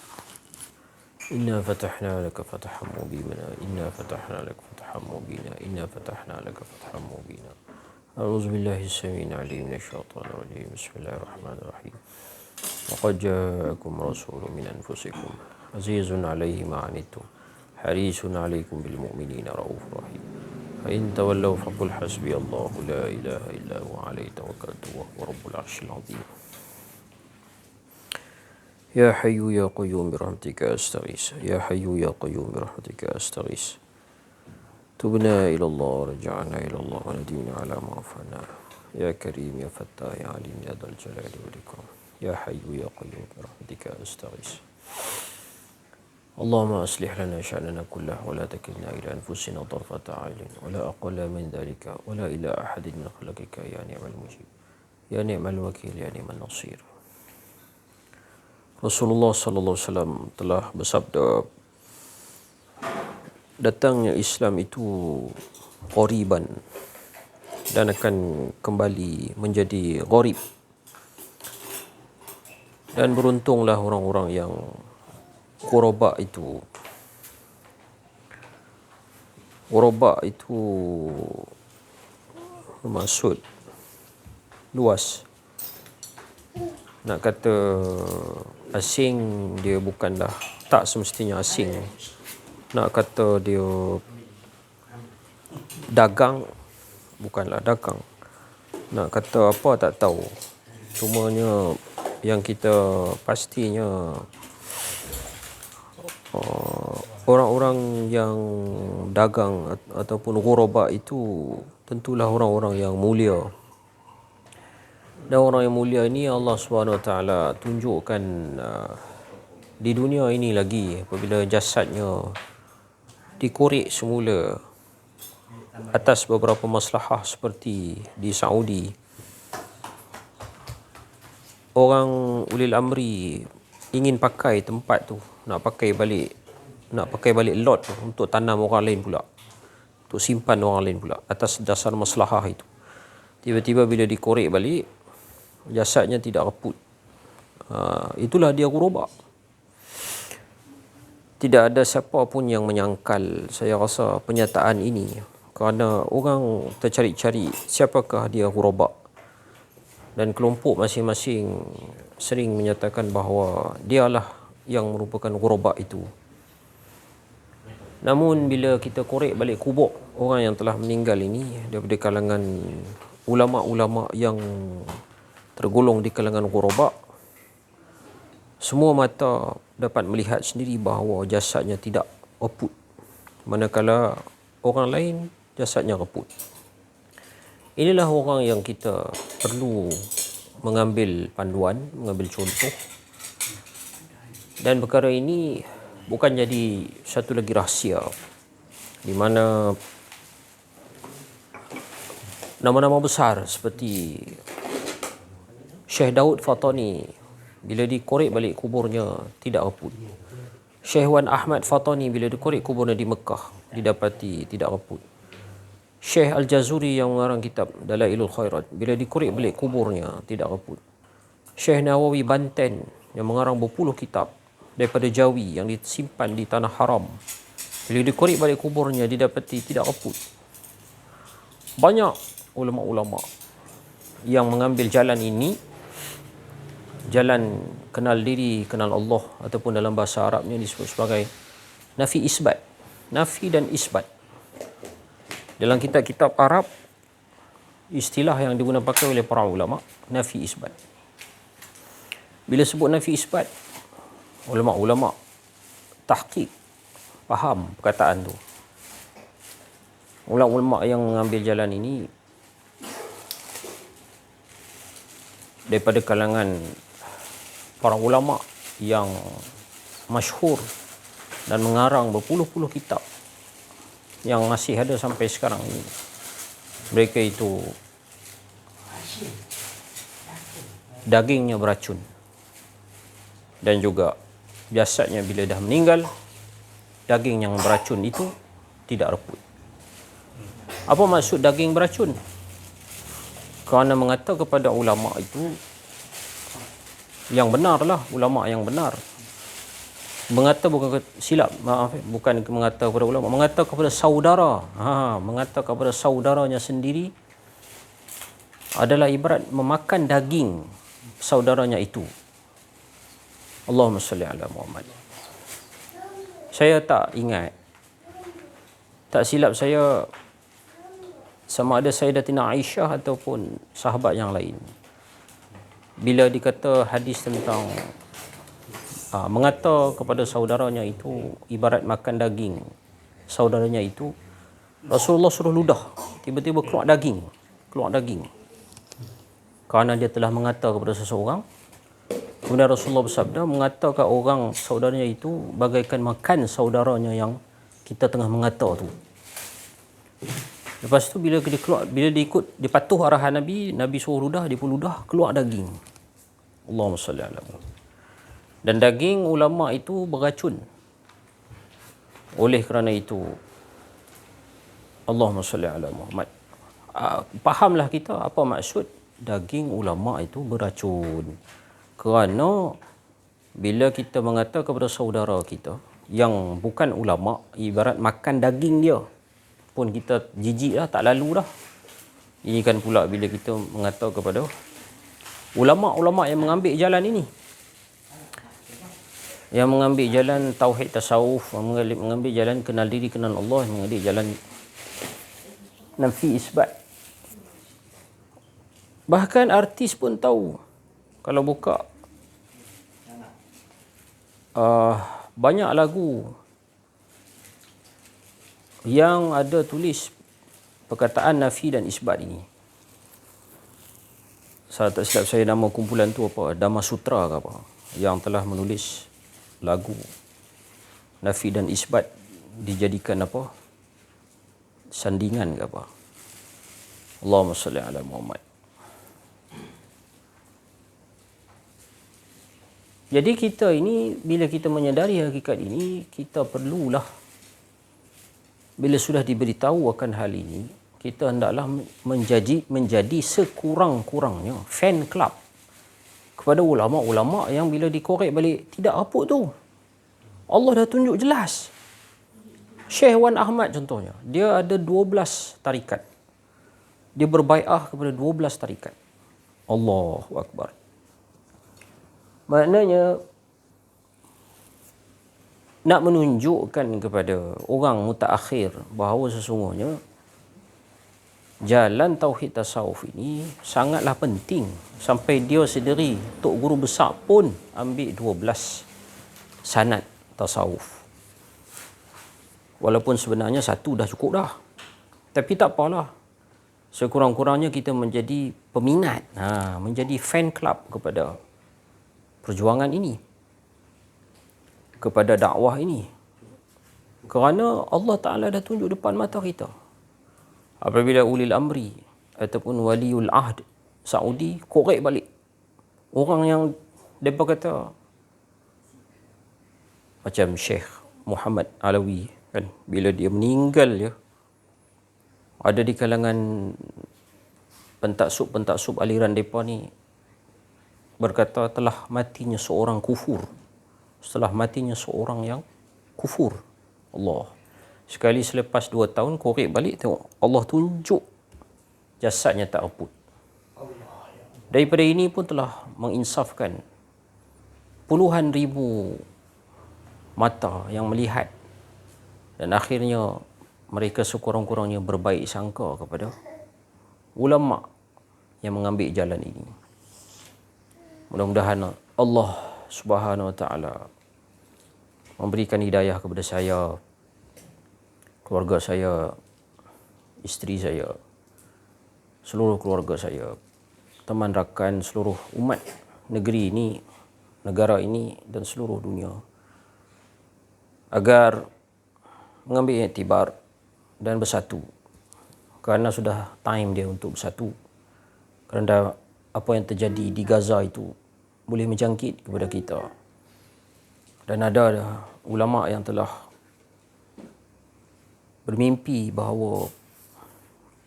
Inna fatahna laka fathan mubina. Inna fatahna laka fathan mubina. Inna fatahna laka fathan mubina. A'udzu billahi as-sami'il 'alim minasyaitonir rajim. Bismillahirrahmanirrahim. Laqad ja'akum rasulun min anfusikum azizun 'alaihi ma 'anittum harisun 'alaikum bil mu'minina raufur rahim. Fa in tawallaw faqul hasbiyallahu la ilaha illa huwa 'alaihi tawakkaltu wa huwa rabbul 'arsyil 'azim. Ya Hayyu Ya Qayyum birahmatika astaghis. Ya Hayyu Ya Qayyum birahmatika astaghis. تبنا إلى الله ورجعنا إلى الله وندمنا على ما رفعنا. يا كريم يا فتاح يا عليم يا ذا الجلال والإكرام. يا حي يا قيوم برحمتك أستغيث. اللهم أصلح لنا شأننا كله ولا تكلنا إلى أنفسنا طرفة عين ولا أقل من ذلك ولا إلى أحد من خلقك يا نعم المجيب يا نعم الوكيل يا نعم النصير. Rasulullah sallallahu alaihi wasallam telah bersabda, datangnya Islam itu ghoriban dan akan kembali menjadi gharib. Dan beruntunglah orang-orang yang ghuraba itu. Ghuraba itu bermaksud luas. Nak kata asing, dia bukanlah, tak semestinya asing. Nak kata dia dagang, bukanlah dagang. Nak kata apa tak tahu. Cumanya yang kita pastinya orang-orang yang dagang ataupun ghuraba itu tentulah orang-orang yang mulia. Dan orang yang mulia ini Allah SWT tunjukkan di dunia ini lagi apabila jasadnya dikorek semula atas beberapa maslahah seperti di Saudi. Orang ulil amri ingin pakai tempat tu, nak pakai balik lot tu untuk tanam orang lain pula, untuk simpan orang lain pula atas dasar maslahah itu. Tiba-tiba bila dikorek balik, jasadnya tidak reput. Itulah dia ghuraba. Tidak ada siapa pun yang menyangkal, saya rasa, penyataan ini, kerana orang tercari-cari siapakah dia ghuraba. Dan kelompok masing-masing sering menyatakan bahawa dialah yang merupakan ghuraba itu. Namun bila kita korek balik kubur orang yang telah meninggal ini daripada kalangan ulama-ulama yang tergolong di kalangan ghuraba, semua mata dapat melihat sendiri bahawa jasadnya tidak reput, manakala orang lain jasadnya reput. Inilah orang yang kita perlu mengambil panduan, mengambil contoh. Dan perkara ini bukan jadi satu lagi rahsia, di mana nama-nama besar seperti Syekh Daud Fatani bila dikorek balik kuburnya tidak reput. Syekh Wan Ahmad Fatani bila dikorek kuburnya di Mekah didapati tidak reput. Syekh Al-Jazuri yang mengarang kitab Dalailul Khairat bila dikorek balik kuburnya tidak reput. Syekh Nawawi Banten yang mengarang berpuluh kitab daripada Jawi yang disimpan di tanah haram, bila dikorek balik kuburnya didapati tidak reput. Banyak ulama-ulama yang mengambil jalan ini, jalan kenal diri, kenal Allah, ataupun dalam bahasa Arabnya disebut sebagai nafi isbat. Nafi dan isbat. Dalam kitab-kitab Arab, istilah yang digunakan pakai oleh para ulama, nafi isbat. Bila sebut nafi isbat, ulama-ulama tahqiq faham perkataan tu. Ulama-ulama yang mengambil jalan ini daripada kalangan para ulama yang masyhur dan mengarang berpuluh-puluh kitab yang masih ada sampai sekarang ini. Mereka itu dagingnya beracun, dan juga jasadnya bila dah meninggal, daging yang beracun itu tidak reput. Apa maksud daging beracun? Kerana mengata kepada ulama itu yang benarlah, ulama yang benar. Mengata bukan silap, bukan mengata kepada ulama, mengata kepada saudara. Mengata kepada saudaranya sendiri adalah ibarat memakan daging saudaranya itu. Allahumma salli ala Muhammad. Saya tak ingat, tak silap saya, sama ada Sayyidatina Aisyah ataupun sahabat yang lain, bila dikata hadis tentang mengata kepada saudaranya itu ibarat makan daging saudaranya itu, Rasulullah suruh ludah, tiba-tiba keluar daging. Kerana dia telah mengata kepada seseorang. Kemudian Rasulullah bersabda, mengatakan orang saudaranya itu bagaikan makan saudaranya yang kita tengah mengata tu. Lepas tu bila dia patuh arahan Nabi, Nabi suruh ludah, dia pun ludah, keluar daging. Allahumma salli ala Muhammad. Dan daging ulama itu beracun. Oleh kerana itu, Allahumma salli ala Muhammad. Fahamlah kita apa maksud daging ulama itu beracun. Kerana bila kita mengata kepada saudara kita yang bukan ulama, ibarat makan daging dia pun kita jijik dah, tak lalu dah. Ini kan pula bila kita mengata kepada ulama-ulama yang mengambil jalan ini, yang mengambil jalan tauhid tasawuf, mengambil jalan kenal diri, kenal Allah, mengambil jalan nafi isbat. Bahkan artis pun tahu. Kalau buka banyak lagu yang ada tulis perkataan nafi dan isbat ini. Saya tak silap saya nama kumpulan tu apa, Dhamma Sutra ke apa, yang telah menulis lagu nafi dan isbat dijadikan apa, sandingan ke apa. Allahumma salli ala Muhammad. Jadi kita ini, bila kita menyadari hakikat ini, kita perlulah, bila sudah diberitahu akan hal ini, kita hendaklah menjadi sekurang-kurangnya fan club kepada ulama-ulama yang bila dikorek balik, tidak apa tu. Allah dah tunjuk jelas. Syekh Wan Ahmad contohnya, dia ada 12 tarikat. Dia berbai'ah kepada 12 tarikat. Allahu Akbar. Maknanya nak menunjukkan kepada orang mutaakhir bahawa sesungguhnya jalan tauhid tasawuf ini sangatlah penting, sampai dia sendiri Tok Guru Besar pun ambil 12 sanad tasawuf. Walaupun sebenarnya satu dah cukup dah. Tapi tak apalah. Sekurang-kurangnya kita menjadi peminat, menjadi fan club kepada perjuangan ini, kepada dakwah ini. Kerana Allah Ta'ala dah tunjuk depan mata kita. Apabila ulil amri ataupun waliul ahd Saudi korek balik orang yang mereka kata, macam Syekh Muhammad Alawi kan, bila dia meninggal, ya, ada di kalangan pentaksub aliran mereka ni berkata telah matinya seorang kufur, setelah matinya seorang yang kufur. Allah, sekali selepas 2 tahun korek balik, tengok Allah tunjuk jasadnya tak aput. Daripada ini pun telah menginsafkan puluhan ribu mata yang melihat, dan akhirnya mereka sekurang-kurangnya berbaik sangka kepada ulama yang mengambil jalan ini. Mudah-mudahan Allah Subhanahu Wa Taala memberikan hidayah kepada saya, keluarga saya, isteri saya, seluruh keluarga saya, teman rakan, seluruh umat negeri ini, negara ini dan seluruh dunia, agar mengambil iktibar dan bersatu. Kerana sudah time dia untuk bersatu. Kerana apa yang terjadi di Gaza itu boleh menjangkit kepada kita. Dan ada ulama yang telah bermimpi bahawa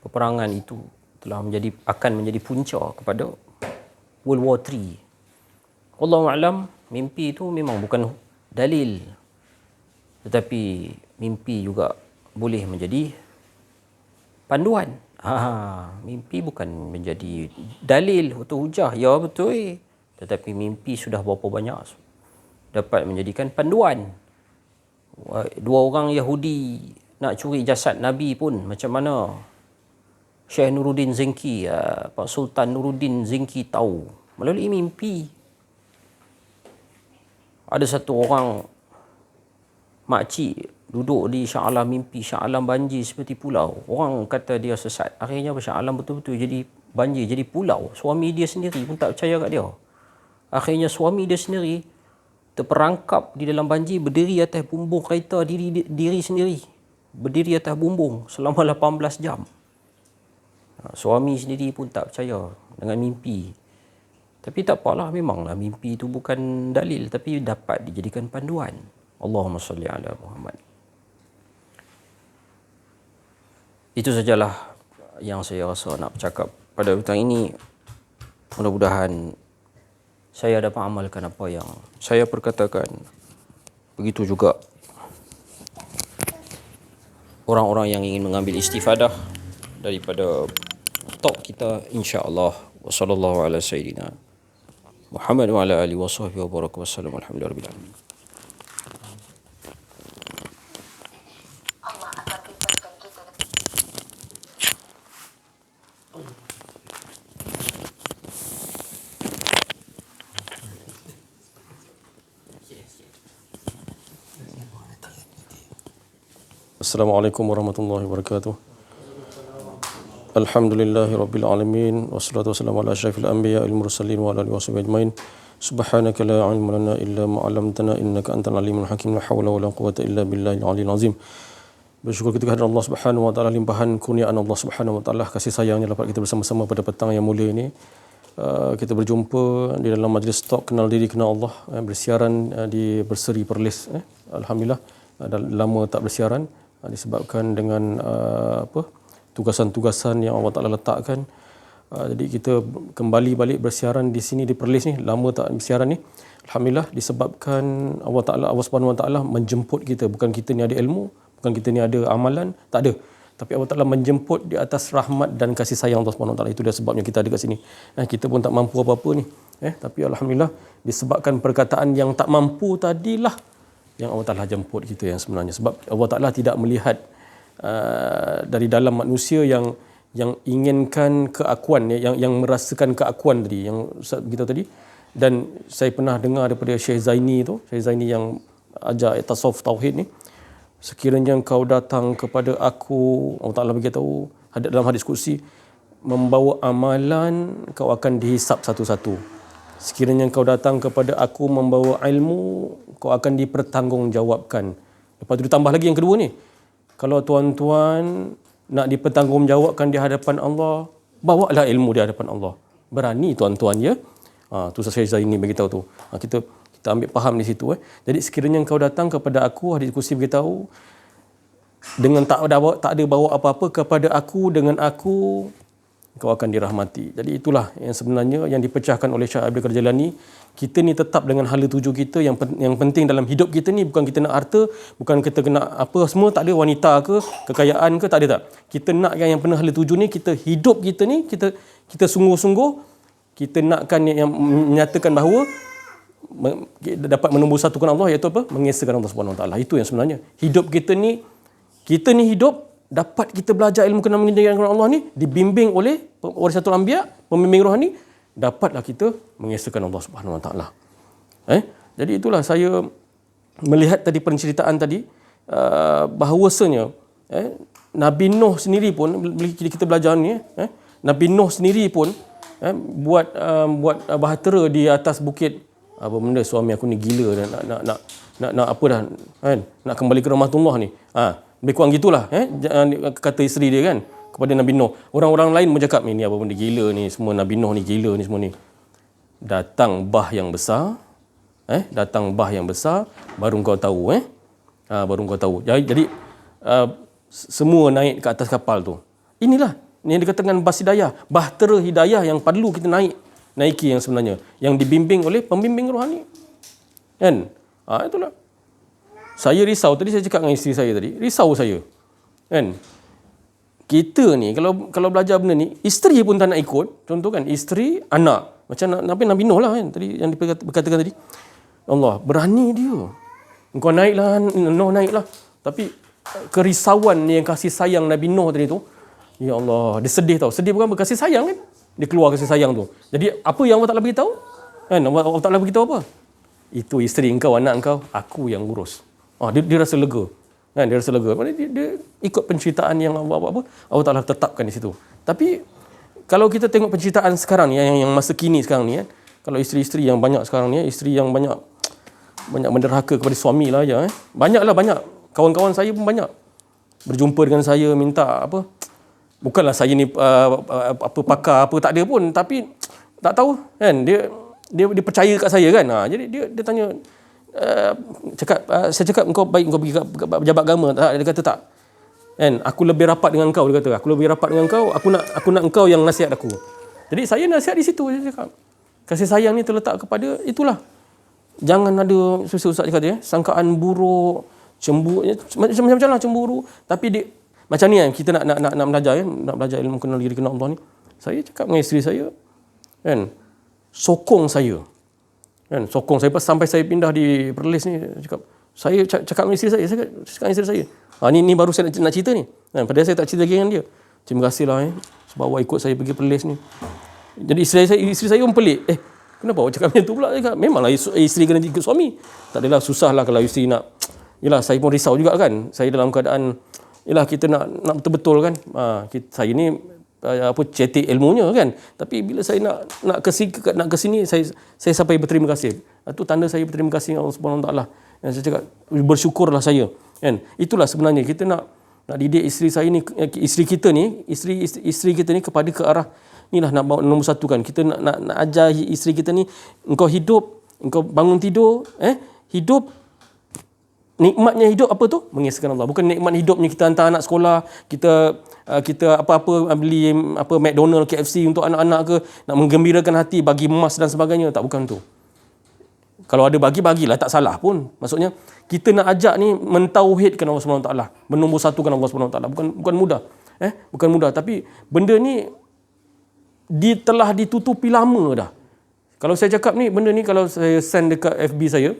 peperangan itu telah akan menjadi punca kepada World War III. Wallahu a'lam, mimpi itu memang bukan dalil, tetapi mimpi juga boleh menjadi panduan. Mimpi bukan menjadi dalil atau hujah, ya betul, tetapi mimpi sudah berapa banyak dapat menjadikan panduan. 2 orang Yahudi nak curi jasad Nabi pun macam mana Syekh Nuruddin Zinki, Pak Sultan Nuruddin Zinki tahu melalui mimpi. Ada satu orang makcik duduk di Shah Alam, mimpi Shah Alam banjir seperti pulau. Orang kata dia sesat. Akhirnya Shah Alam betul-betul jadi banjir, jadi pulau. Suami dia sendiri pun tak percaya kat dia. Akhirnya suami dia sendiri terperangkap di dalam banjir, berdiri atas bumbung kereta diri sendiri. Berdiri atas bumbung selama 18 jam. Suami sendiri pun tak percaya dengan mimpi. Tapi tak apalah, memanglah mimpi itu bukan dalil, tapi dapat dijadikan panduan. Allahumma salli ala Muhammad. Itu sajalah yang saya rasa nak bercakap pada petang ini. Mudah-mudahan saya dapat amalkan apa yang saya perkatakan. Begitu juga orang-orang yang ingin mengambil istifadah daripada talk kita, insya-Allah. Wassallallahu ala sayyidina Muhammad wa ala alihi wa sahbihi wa baraka wa sallam. Alhamdulillah. Assalamualaikum warahmatullahi wabarakatuh. Alhamdulillahi rabbil alamin, wassalatu wassalamu ala asyrafil anbiya wal mursalin wa ala alihi washabihi ajmain. Subhanaka la ilma lana illa ma 'allamtana innaka antal alimul hakim. La haula wala quwwata illa billahil aliyil azim. Bersyukur kita kepada Allah Subhanahu wa taala, limpahan kurniaan Allah Subhanahu wa taala, kasih sayangnya dapat kita bersama-sama pada petang yang mulia ini. Kita berjumpa di dalam majlis talk kenal diri kenal Allah, bersiaran di Berseri Perlis. Alhamdulillah, dah lama tak bersiaran disebabkan dengan tugasan-tugasan yang Allah Ta'ala letakkan. Jadi kita kembali balik bersiaran di sini di Perlis ni, lama tak bersiaran ni. Alhamdulillah, disebabkan Allah Subhanahu Wa Ta'ala menjemput kita. Bukan kita ni ada ilmu, bukan kita ni ada amalan, tak ada. Tapi Allah Ta'ala menjemput di atas rahmat dan kasih sayang Allah Subhanahu Wa Ta'ala. Itu dia sebabnya kita ada kat sini. Kita pun tak mampu apa-apa ni. Tapi Alhamdulillah, disebabkan perkataan yang tak mampu tadilah yang Allah Ta'ala jemput kita yang sebenarnya. Sebab Allah Ta'ala tidak melihat dari dalam manusia yang inginkan keakuan, yang merasakan keakuan tadi, yang Ustaz kita tadi. Dan saya pernah dengar daripada Syekh Zaini tu, Syekh Zaini yang ajar tasawuf tauhid ni, sekiranya kau datang kepada aku, Allah Ta'ala beritahu dalam hadis kursi, membawa amalan, kau akan dihisap satu-satu. Sekiranya kau datang kepada aku membawa ilmu, kau akan dipertanggungjawabkan. Lepas tu ditambah lagi yang kedua ni, kalau tuan-tuan nak dipertanggungjawabkan di hadapan Allah, bawalah ilmu di hadapan Allah. Berani tuan-tuan, ya. Tu Syekh Zaini beritahu tu. Kita ambil faham di situ. Jadi sekiranya kau datang kepada aku, hadis kursi beritahu, dengan tak ada bawa apa-apa kepada aku, dengan aku kau akan dirahmati. Jadi itulah yang sebenarnya yang dipecahkan oleh Syekh Abdul Qadir Jailani. Kita ni tetap dengan hala tuju kita. Yang penting dalam hidup kita ni bukan kita nak harta, bukan kita kena apa semua, tak ada, wanita ke, kekayaan ke, tak ada tak. Kita nak yang pernah hala tuju ni, kita hidup kita ni, kita sungguh-sungguh, kita nakkan yang menyatakan bahawa dapat menembus satukan Allah, iaitu apa? Mengesahkan Allah Subhanahu Wa Taala. Itu yang sebenarnya. Hidup kita ni hidup dapat kita belajar ilmu kenal mengenal Allah ni, dibimbing oleh warisatul anbiya, pembimbing rohani, dapatlah kita mengesahkan Allah Subhanahu Wa Taala. Jadi itulah saya melihat tadi penceritaan tadi, bahawasanya Nabi Nuh sendiri pun, kita belajar ni, Nabi Nuh sendiri pun buat bahtera di atas bukit. Apa benda, suami aku ni gila, nak apa dah, kan, nak kembali ke rahmatullah ni. Lebih kurang gitulah, kata isteri dia kan kepada Nabi Nuh. Orang-orang lain bercakap, ni apa benda gila ni semua, Nabi Nuh ni gila ni semua ni. Datang bah yang besar, baru kau tahu, baru kau tahu. Jadi semua naik ke atas kapal tu. Inilah yang dikatakan bas hidayah, bahtera hidayah yang perlu kita naiki yang sebenarnya, yang dibimbing oleh pembimbing rohani. Kan? Itulah. Saya risau, tadi saya cakap dengan isteri saya tadi, risau saya. Kan? Kita ni kalau belajar benda ni, isteri pun tak nak ikut. Contoh kan, isteri, anak. Macam Nabi Nuh lah kan, tadi yang berkatakan tadi. Allah, berani dia. Engkau naiklah, Nuh naiklah. Tapi kerisauan yang kasih sayang Nabi Nuh tadi tu, ya Allah, dia sedih tau. Sedih bukan berkasih sayang kan? Dia keluar kasih sayang tu. Jadi apa yang Allah Ta'ala beritahu? Kan? Allah Ta'ala beritahu apa? Itu isteri engkau, anak engkau, aku yang urus. Dia rasa lega. Kan dia rasa lega. Dia ikut penceritaan yang Allah Taala tetapkan di situ. Tapi kalau kita tengok penceritaan sekarang ni yang masa kini sekarang ni kan, kalau isteri-isteri yang banyak sekarang ni, isteri yang banyak menderhaka kepada suami lah aja banyak kawan-kawan saya pun banyak berjumpa dengan saya minta apa, bukanlah saya ni apa pakar apa tak ada pun, tapi tak tahu kan, dia percaya kat saya kan. Jadi dia tanya saya cakap engkau baik engkau pergi ke pejabat agama tak? Dia kata tak kan, aku lebih rapat dengan kau, dia kata aku lebih rapat dengan kau, aku nak engkau yang nasihat aku. Jadi saya nasihat di situ, saya cakap kasih sayang ni terletak kepada itulah. Jangan ada Ustaz cakap sangkaan buruk, cemburu, macam-macam lah cemburu. Tapi dia macam ni kan, kita nak belajar nak belajar ilmu kenal diri kenal Allah ni. Saya cakap dengan isteri saya kan, sokong saya sampai saya pindah di Perlis ni, saya cakap dengan isteri saya cakap dengan isteri saya, ni baru saya nak cerita ni kan, padahal saya tak cerita lagi dengan dia. Terima kasih lah sebab awak ikut saya pergi Perlis ni. Jadi isteri saya pun pelik, kenapa awak cakap macam tu pula? Memanglah isteri kena ikut suami. Tak adalah, susah lah kalau isteri nak. Yelah, saya pun risau juga kan. Saya dalam keadaan, yelah kita nak betul-betul kan. Saya ni cetek ilmunya kan. Tapi bila saya nak ke sini, saya sampai berterima kasih. Itu tanda saya berterima kasih dengan Allah Subhanahu Wa Taala. Saya cakap bersyukurlah saya. Kan? Itulah sebenarnya kita nak didik isteri kita ni kepada ke arah inilah, nak bawa nombor satu kan. Kita nak ajar isteri kita ni, engkau bangun tidur, hidup, nikmatnya hidup apa tu? Mengesahkan Allah. Bukan nikmat hidupnya kita hantar anak sekolah, kita apa-apa beli McDonald, KFC untuk anak-anak ke, nak menggembirakan hati, bagi emas dan sebagainya. Tak, bukan tu. Kalau ada bagilah, tak salah pun. Maksudnya kita nak ajak ni mentauhidkan Allah Subhanahu Wa Taala, menombor satukan Allah Subhanahu Wa Taala. Bukan mudah. Bukan mudah, tapi benda ni telah ditutupi lama dah. Kalau saya cakap ni, benda ni kalau saya send dekat FB saya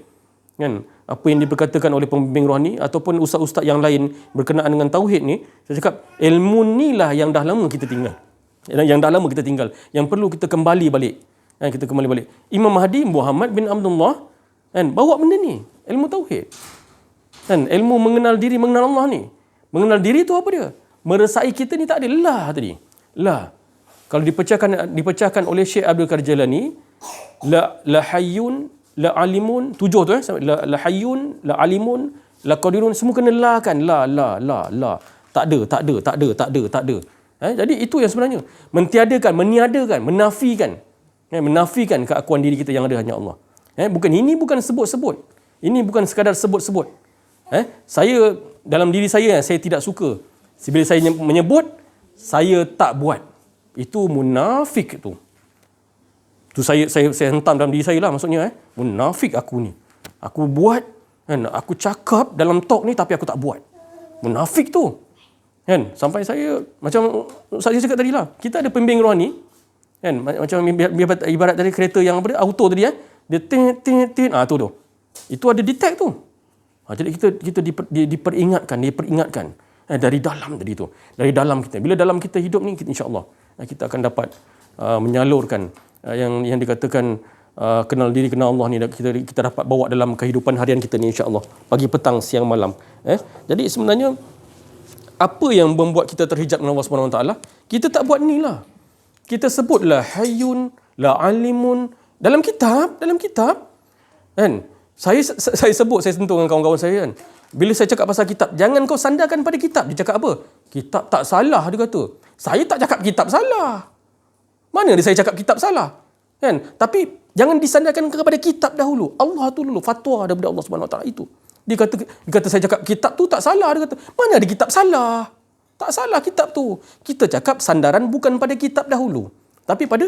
kan, apa yang diperkatakan oleh pembimbing rohani ataupun ustaz-ustaz yang lain berkenaan dengan tauhid ni, saya cakap ilmu ni lah yang dah lama kita tinggal. Yang perlu kita kembali balik. Kita kembali balik. Imam Mahdi Muhammad bin Abdullah kan bawa benda ni, ilmu tauhid. Kan, ilmu mengenal diri, mengenal Allah ni. Mengenal diri tu apa dia? Meresai kita ni tak ada lah tadi. Lah. Kalau dipecahkan oleh Syekh Abdul Qadir Jailani, la hayyun, la alimun, 7 tu la hayyun, la alimun, la qadirun, semua kena la kan. La. Tak ada. Jadi itu yang sebenarnya meniadakan, menafikan keakuan diri kita yang ada hanya Allah. Ini bukan sebut-sebut. Ini bukan sekadar sebut-sebut. Saya dalam diri saya tidak suka. Bila saya menyebut, saya tak buat. Itu munafik tu. Tu saya hentam dalam diri saya lah, maksudnya munafik aku ni. Aku buat kan, aku cakap dalam talk ni tapi aku tak buat. Munafik tu. Kan, sampai saya macam saya cakap tadi lah, kita ada pembimbing rohani kan, macam ibarat tadi kereta yang auto tadi dia tit tu. Itu ada detect tu. Jadi kita diperingatkan dari dalam tadi tu. Dari dalam kita. Bila dalam kita hidup ni, insya-Allah kita akan dapat menyalurkan yang dikatakan kenal diri kenal Allah ni, kita dapat bawa dalam kehidupan harian kita ni, insya-Allah, pagi petang siang malam. Jadi sebenarnya apa yang membuat kita terhijab dengan Allah Subhanahu Wa Taala? Kita tak buat ni lah. Kita sebutlah hayyun, la alimun dalam kitab kan. Saya sentuh dengan kawan-kawan saya kan. Bila saya cakap pasal kitab, jangan kau sandarkan pada kitab. Dia cakap apa? Kitab tak salah, dia kata. Saya tak cakap kitab salah. Mana ada saya cakap kitab salah? Kan? Tapi jangan disandarkan kepada kitab dahulu. Allah tu dulu, fatwa daripada Allah Subhanahu Wa Taala itu. Dia kata saya cakap kitab tu tak salah, dia kata. Mana ada kitab salah? Tak salah kitab tu. Kita cakap sandaran bukan pada kitab dahulu, tapi pada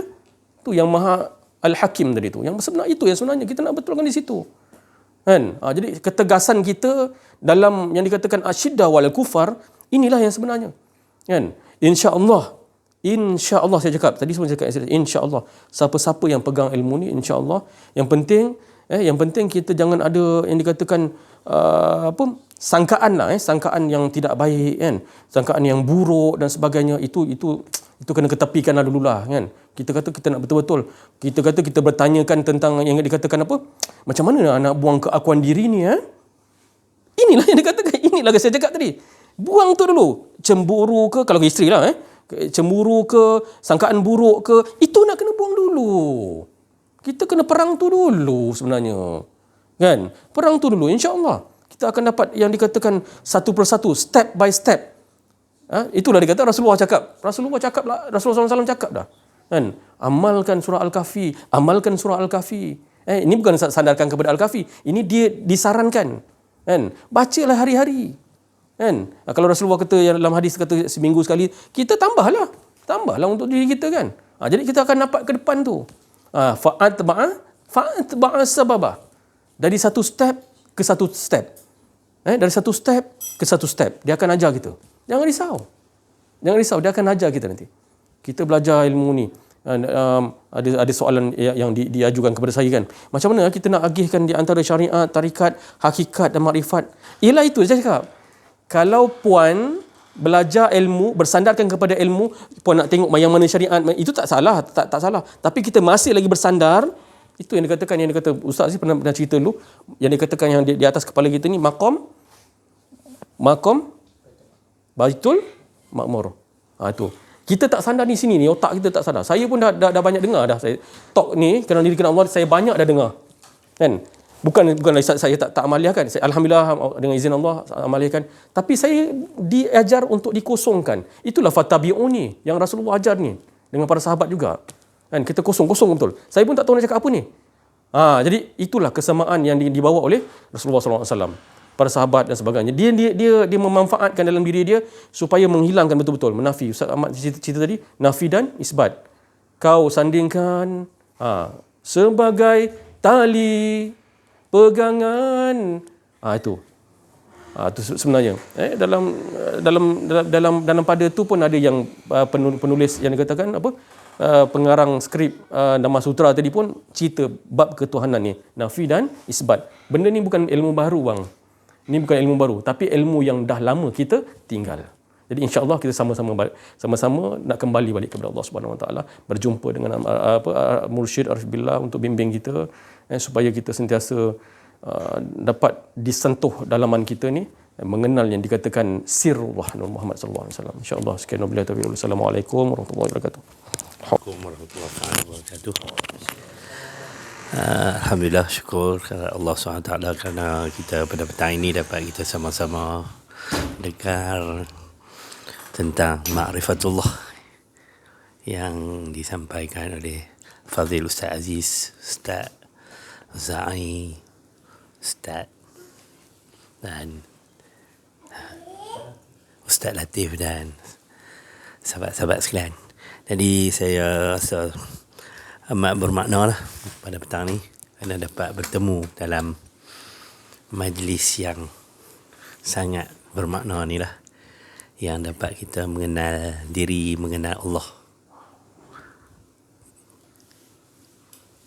tu yang Maha Al-Hakim tadi tu. Yang sebenarnya itu yang sebenarnya kita nak betulkan di situ. Kan? Jadi ketegasan kita dalam yang dikatakan asyiddah wal kufar, inilah yang sebenarnya. Kan? Insya-Allah saya cakap tadi, semua cakap insya-Allah siapa-siapa yang pegang ilmu ni, insya-Allah yang penting kita jangan ada yang dikatakan sangkaan yang tidak baik kan, sangkaan yang buruk dan sebagainya. Itu kena ketepikanlah dululah kan. Kita kata kita nak betul-betul, kita bertanyakan tentang yang dikatakan apa, macam mana nak buang keakuan diri ni. Inilah yang dikatakan, inilah lagi saya cakap tadi. Buang tu dulu. Cemburu ke, kalau isteri lah cemburu ke, sangkaan buruk ke, itu nak kena buang dulu. Kita kena perang tu dulu sebenarnya. Kan? Perang tu dulu, insya-Allah kita akan dapat yang dikatakan satu persatu, step by step. Itulah dia kata Rasulullah cakap lah, Rasulullah SAW cakap dah. Kan? Amalkan surah Al-Kahfi, amalkan surah Al-Kahfi. Ini bukan sandarkan kepada Al-Kahfi, ini dia disarankan. Kan? Bacalah hari-hari. Kan? Kalau Rasulullah kata yang dalam hadis kata seminggu sekali, kita tambahlah untuk diri kita kan. Jadi kita akan dapat ke depan tu. Fa'atba'a sababa. Dari satu step ke satu step. Dari satu step ke satu step. Dia akan ajar kita. Jangan risau, dia akan ajar kita nanti. Kita belajar ilmu ni. Ada soalan yang diajukan kepada saya kan. Macam mana kita nak agihkan di antara syariat, tarikat, hakikat dan makrifat? Ialah itu saya cakap. Kalau puan belajar ilmu, bersandarkan kepada ilmu, puan nak tengok yang mana syariat, itu tak salah, tak salah. Tapi kita masih lagi bersandar, itu yang dikatakan, Ustaz sih pernah cerita dulu, yang dikatakan yang di atas kepala kita ni maqam Baitul Makmur. Itu. Kita tak sadar di sini ni, otak kita tak sadar. Saya pun dah banyak dengar dah. Saya talk ni kerana dirikan Allah, saya banyak dah dengar. Kan? Bukan saya tak amaliahkan. Alhamdulillah dengan izin Allah amaliahkan. Tapi saya diajar untuk dikosongkan. Itulah fatabi'uni yang Rasulullah ajar ni dengan para sahabat juga. Kan? Kita kosong betul. Saya pun tak tahu nak cakap apa ni. Jadi itulah kesamaan yang dibawa oleh Rasulullah SAW. Para sahabat dan sebagainya. Dia memanfaatkan dalam diri dia supaya menghilangkan betul-betul, menafi. Ustaz Ahmad cerita tadi, nafi dan isbat. Kau sandingkan sebagai tali pegangan. Itu sebenarnya. Dalam pada tu pun ada yang penulis yang dikatakan pengarang skrip Dhamma Sutra tadi pun cerita bab ketuhanan ni, nafi dan isbat. Benda ni bukan ilmu baru bang. Ini bukan ilmu baru, tapi ilmu yang dah lama kita tinggal. Jadi insya-Allah kita sama-sama nak kembali balik kepada Allah Subhanahu Wa Taala, berjumpa dengan mursyid arif billah untuk bimbing kita supaya kita sentiasa dapat disentuh dalaman kita ni, mengenal yang dikatakan sirrullah Nabi Muhammad sallallahu alaihi wasallam. Insya-Allah sekian wabillahi taufiq. Assalamualaikum warahmatullahi wabarakatuh. Assalamualaikum warahmatullahi wabarakatuh. Alhamdulillah, syukur kepada Allah SWT kerana kita pada petang ini dapat kita sama-sama dengar tentang ma'rifatullah yang disampaikan oleh Fadil Ustaz Aziz, Ustaz Za'i, Ustaz dan Ustaz Latif dan sahabat-sahabat sekalian. Jadi saya rasa amat bermakna lah pada petang ni kerana dapat bertemu dalam majlis yang sangat bermakna ni lah, yang dapat kita mengenal diri, mengenal Allah.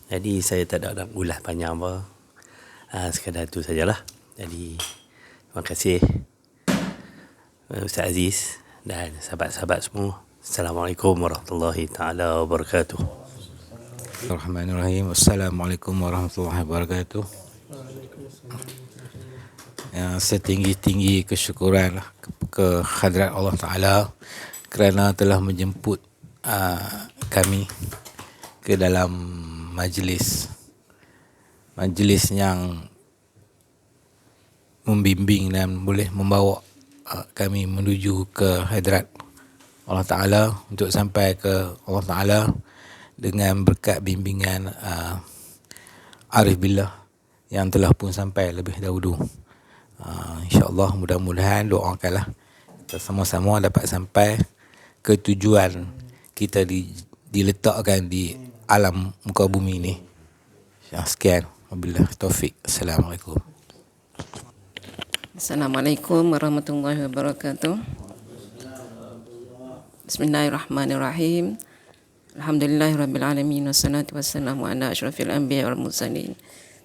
Jadi saya tak ada nak ulas panjang apa, sekadar itu sajalah. Jadi terima kasih Ustaz Aziz dan sahabat-sahabat semua. Assalamualaikum warahmatullahi ta'ala wabarakatuh. Bismillahirrahmanirrahim. Assalamualaikum warahmatullahi wabarakatuh. Yang setinggi-tinggi kesyukuran ke hadrat Allah Ta'ala kerana telah menjemput kami ke dalam majlis yang membimbing dan boleh membawa kami menuju ke hadrat Allah Ta'ala untuk sampai ke Allah Ta'ala dengan berkat bimbingan Arif Billah yang telah pun sampai lebih dahulu. InsyaAllah mudah-mudahan doakanlah kita sama-sama dapat sampai ke tujuan kita diletakkan di alam muka bumi ini. Sekian. Wabillahi taufik. Assalamualaikum. Assalamualaikum warahmatullahi wabarakatuh. Bismillahirrahmanirrahim. Alhamdulillahirabbil alamin wassalatu wassalamu ala asyrafil anbiya wal mursalin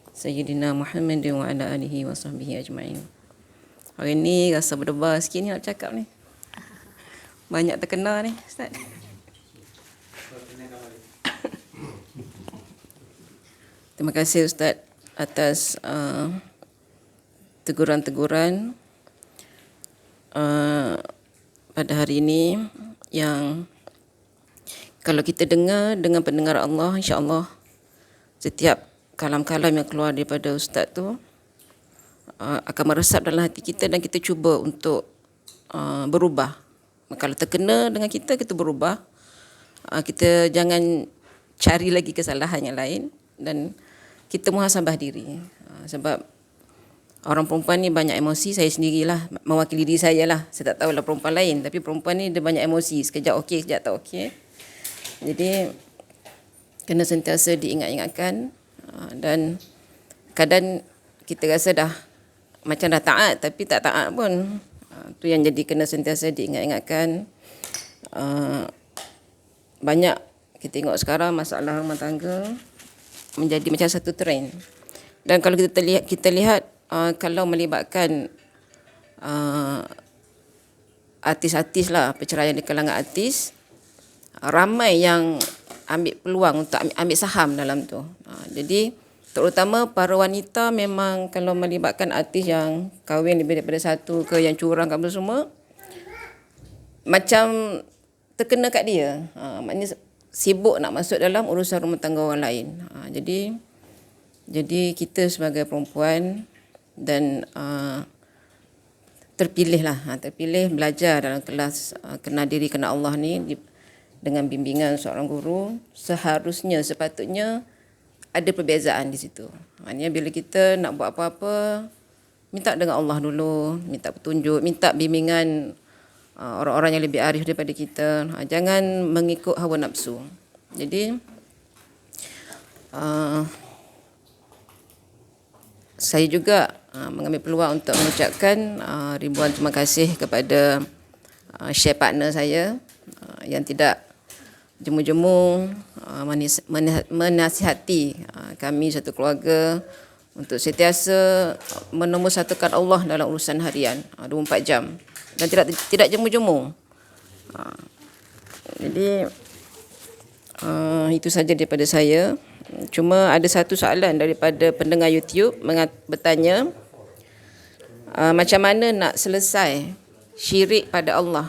sayyidina Muhammad wa ala alihi wa sahbihi ajma'in. Hari ni rasa berdebar sikit ni nak cakap ni. Banyak terkena ni Ustaz. Terima kasih Ustaz atas teguran-teguran pada hari ini yang kalau kita dengar dengan pendengar Allah, insya-Allah setiap kalam-kalam yang keluar daripada ustaz tu akan meresap dalam hati kita dan kita cuba untuk berubah. Kalau terkena dengan kita berubah. Kita jangan cari lagi kesalahan yang lain dan kita muhasabah diri. Sebab orang perempuan ni banyak emosi, saya sendirilah mewakili diri saya lah. Saya tak tahulah perempuan lain, tapi perempuan ni dia banyak emosi, sekejap okey, sekejap tak okey. Jadi kena sentiasa diingat-ingatkan dan kadang kita rasa dah macam dah taat tapi tak taat pun. Tu yang jadi kena sentiasa diingat-ingatkan. Banyak kita tengok sekarang masalah rumah tangga menjadi macam satu trend. Dan kalau kita lihat kalau melibatkan artis-artis lah, perceraian di kalangan artis, ramai yang ambil peluang untuk ambil saham dalam tu. Jadi terutama para wanita memang kalau melibatkan artis yang kahwin lebih daripada satu ke yang curang ke apa semua, macam terkena kat dia. Maknanya sibuk nak masuk dalam urusan rumah tangga orang lain. Jadi kita sebagai perempuan dan terpilih belajar dalam kelas kenal diri kenal Allah ni dengan bimbingan seorang guru, sepatutnya ada perbezaan di situ. Maknanya bila kita nak buat apa-apa, minta dengan Allah dulu, minta petunjuk, minta bimbingan orang-orang yang lebih arif daripada kita. Jangan mengikut hawa nafsu. Jadi saya juga mengambil peluang untuk mengucapkan ribuan terima kasih kepada share partner saya yang tidak jemu-jemu menasihati kami satu keluarga untuk sentiasa menomorsatukan Allah dalam urusan harian 24 jam dan tidak jemu-jemu. Jadi itu saja daripada saya. Cuma ada satu soalan daripada pendengar YouTube bertanya, macam mana nak selesai syirik pada Allah?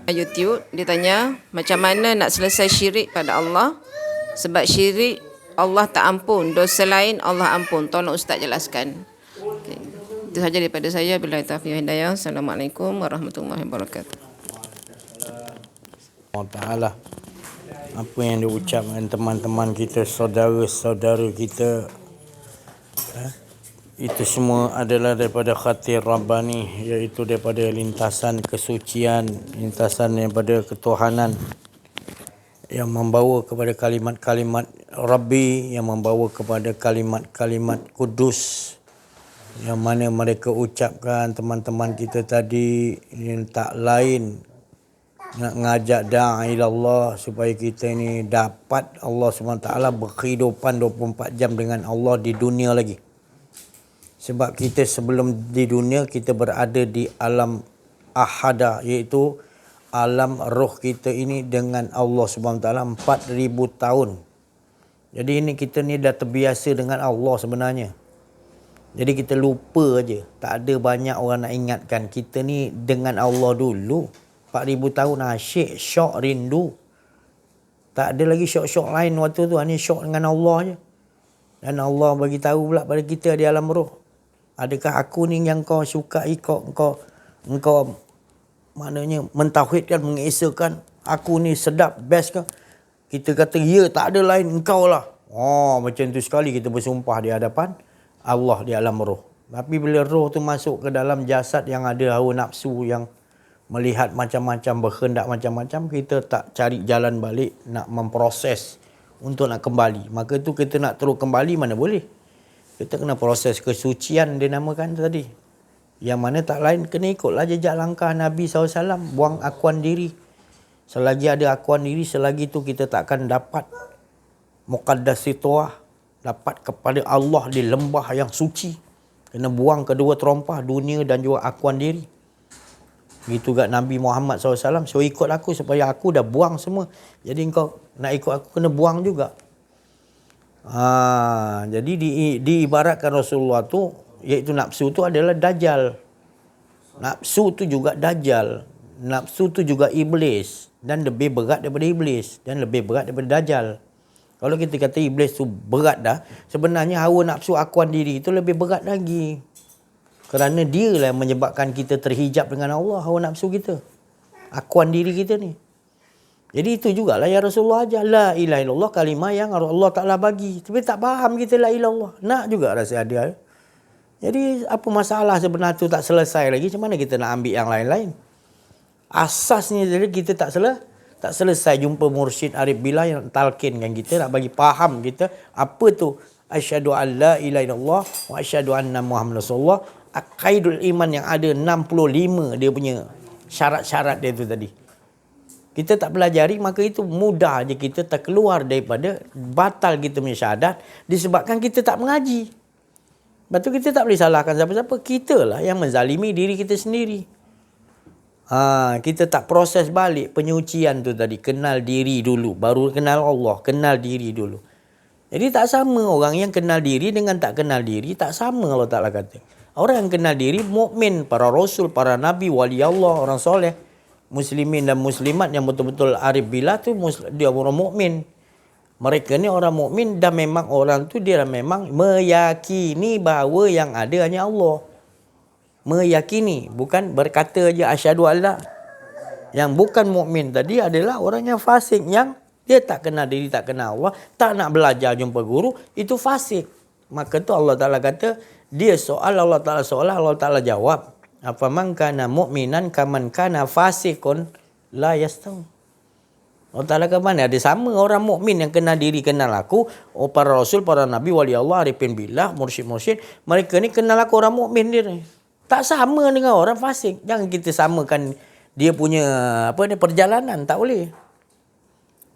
YouTube dia tanya macam mana nak selesai syirik pada Allah, sebab syirik Allah tak ampun, dosa lain Allah ampun. Tolong ustaz jelaskan. Okay. Itu saja daripada saya. Billahi taufiq wal hidayah. Assalamualaikum warahmatullahi wabarakatuh. Allah Ta'ala, apa yang diucapkan teman-teman kita, saudara-saudara kita, itu semua adalah daripada khatir Rabbani, iaitu daripada lintasan kesucian, lintasan daripada ketuhanan yang membawa kepada kalimat-kalimat Rabbi, yang membawa kepada kalimat-kalimat kudus yang mana mereka ucapkan teman-teman kita tadi, yang tak lain nak ngajak da'i ilallah supaya kita ni dapat Allah SWT berkehidupan 24 jam dengan Allah di dunia lagi. Sebab kita sebelum di dunia kita berada di alam ahada, iaitu alam roh kita ini dengan Allah SWT 4,000 tahun. Jadi ini kita ni dah terbiasa dengan Allah sebenarnya. Jadi kita lupa aja. Tak ada banyak orang nak ingatkan kita ni dengan Allah dulu. 4,000 tahun asyik, syok, rindu. Tak ada lagi syok-syok lain waktu tu. Hanya syok dengan Allah je. Dan Allah bagi tahu pula pada kita di alam roh. Adakah aku ni yang kau sukai, engkau maknanya mentauhidkan, mengesakan, aku ni sedap, best ke? Kita kata, ya, tak ada lain, engkau lah. Oh, macam tu sekali kita bersumpah di hadapan Allah di alam roh. Tapi bila roh tu masuk ke dalam jasad yang ada hawa nafsu, yang melihat macam-macam, berkehendak macam-macam, kita tak cari jalan balik nak memproses untuk nak kembali. Maka tu kita nak terus kembali mana boleh. Kita kena proses kesucian dia namakan tadi. Yang mana tak lain kena ikutlah jejak langkah Nabi SAW. Buang akuan diri. Selagi ada akuan diri, selagi tu kita takkan dapat muqaddasituah, dapat kepada Allah di lembah yang suci. Kena buang kedua terompah, dunia dan juga akuan diri. Gitu juga Nabi Muhammad SAW, so ikut aku supaya aku dah buang semua. Jadi engkau nak ikut aku kena buang juga. Jadi diibaratkan Rasulullah tu, iaitu nafsu tu adalah dajjal. Nafsu tu juga dajjal. Nafsu tu juga iblis. Dan lebih berat daripada iblis. Dan lebih berat daripada dajjal. Kalau kita kata iblis tu berat dah, sebenarnya hawa nafsu akuan diri itu lebih berat lagi. Kerana dia lah yang menyebabkan kita terhijab dengan Allah, hawa nafsu kita. Akuan diri kita ni. Jadi itu jugalah yang Rasulullah ajar. La ilaha illallah, kalimah yang Allah Ta'ala bagi. Tapi tak faham kita la ilaha illallah. Nak juga rasa ada. Jadi apa masalah sebenarnya tu tak selesai lagi. Macam mana kita nak ambil yang lain-lain? Asasnya jadi kita tak selesai jumpa mursyid Arif Billah yang talkinkan kita, nak bagi faham kita apa tu asyhadu an la ilaha illallah wa asyhadu anna Muhammad Rasulullah. Aqaidul iman yang ada 65 dia punya syarat-syarat dia tu tadi. Kita tak pelajari, maka itu mudah je kita terkeluar daripada batal kita punya syahadat disebabkan kita tak mengaji. Lepas tu kita tak boleh salahkan siapa-siapa. Kita lah yang menzalimi diri kita sendiri. Kita tak proses balik penyucian tu tadi. Kenal diri dulu, baru kenal Allah. Kenal diri dulu. Jadi tak sama orang yang kenal diri dengan tak kenal diri. Tak sama Allah Ta'ala kata. Orang yang kenal diri, mukmin, para rasul, para nabi, wali Allah, orang soleh, muslimin dan muslimat yang betul-betul Arif Billah tu dia orang mukmin. Mereka ni orang mukmin dan memang orang tu dia memang meyakini bahawa yang ada hanya Allah. Meyakini, bukan berkata aja asyhadu alla. Yang bukan mukmin tadi adalah orang yang fasik, yang dia tak kenal diri, tak kenal Allah, tak nak belajar jumpa guru, itu fasik. Maka tu Allah Ta'ala kata, dia soal, Allah Ta'ala soal, Allah Ta'ala jawab. Afaman kana mu'minan kaman kana fasikun la yastawi. Allah Ta'ala ke mana? Ada sama orang mukmin yang kenal diri, kenal aku. Para rasul, para nabi, wali Allah, arifin billah, mursyid-mursyid. Mereka ni kenal aku orang mukmin dia ni. Tak sama dengan orang fasik. Jangan kita samakan dia punya perjalanan. Tak boleh.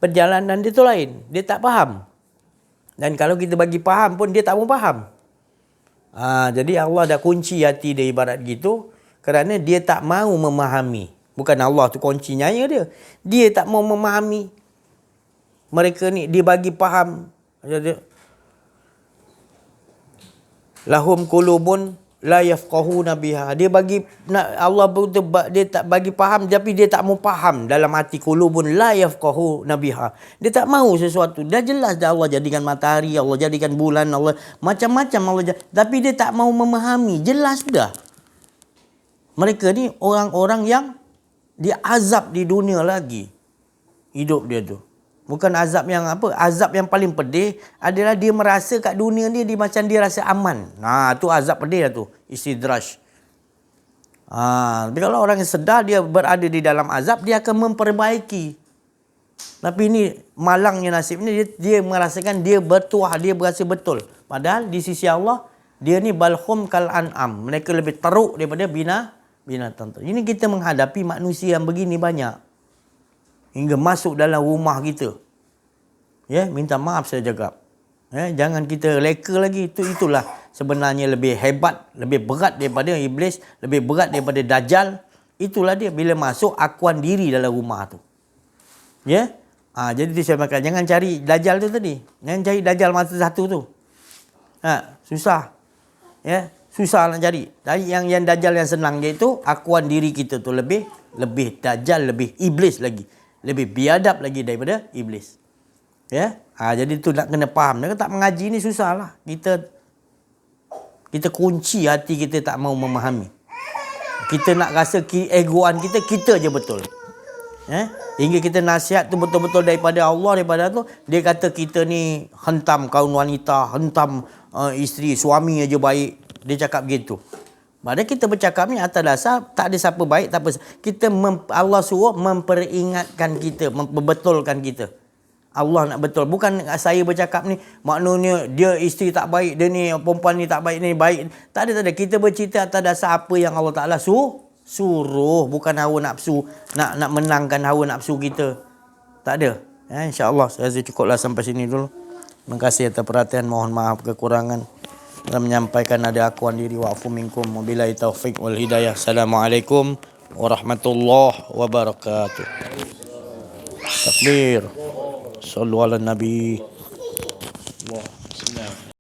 Perjalanan dia tu lain. Dia tak faham. Dan kalau kita bagi faham pun dia tak mau faham. Jadi Allah dah kunci hati dia ibarat gitu. Kerana dia tak mau memahami. Bukan Allah tu kuncinya dia. Dia tak mau memahami. Mereka ni dia bagi faham. Lahum qulubun la yafqahuna biha. Dia bagi Allah dia tak bagi faham, tapi dia tak mau faham dalam hati. Qulubun la yafqahuna biha. Dia tak mau sesuatu. Dah jelas dah Allah jadikan matahari, Allah jadikan bulan, Allah macam-macam Allah tapi dia tak mau memahami. Jelas dah. Mereka ni orang-orang yang dia azab di dunia lagi. Hidup dia tu. Bukan azab yang azab yang paling pedih adalah dia merasa kat dunia ni dia macam dia rasa aman. Tu azab pedih lah tu. Istidraj. Tapi kalau orang yang sedar dia berada di dalam azab, dia akan memperbaiki. Tapi ini malangnya nasib ni, dia merasakan dia bertuah, dia berasa betul. Padahal di sisi Allah, dia ni balhum kal an'am. Mereka lebih teruk daripada binatang. Ini kita menghadapi manusia yang begini banyak. Hingga masuk dalam rumah kita. Minta maaf saya cakap. Jangan kita leka lagi. Itulah sebenarnya lebih hebat, lebih berat daripada iblis, lebih berat daripada dajjal. Itulah dia bila masuk akuan diri dalam rumah tu. Jadi tu saya makan. Jangan cari dajjal tu tadi. Jangan cari dajjal mata satu tu. Susah. Susah nak cari. Dari yang dajjal yang senang, iaitu akuan diri kita tu lebih dajjal, lebih iblis lagi. Lebih biadab lagi daripada iblis. Jadi tu nak kena faham. Dia tak mengaji ni susah lah. Kita kunci hati kita tak mau memahami. Kita nak rasa egoan kita je betul. Hingga kita nasihat tu betul-betul daripada Allah, daripada tu. Dia kata kita ni hentam kaum wanita, hentam isteri, suami aja baik. Dia cakap gitu. Padahal kita bercakap ni atas dasar tak ada siapa baik, tak apa. Allah suruh memperingatkan kita, membetulkan kita. Allah nak betul. Bukan saya bercakap ni maknanya dia isteri tak baik, dia ni perempuan ni tak baik, ni baik. Tak ada. Kita bercerita atas dasar apa yang Allah Ta'ala suruh. Bukan hawa nafsu. Nak menangkan hawa nafsu kita. Tak ada. InsyaAllah saya rasa cukuplah sampai sini dulu. Terima kasih atas perhatian. Mohon maaf kekurangan dalam menyampaikan ada akuan diri. Wa'afu minkum. Wabillahi taufiq wal hidayah. Assalamualaikum warahmatullahi wabarakatuh. Takbir. Sallu ala Nabi. Allah.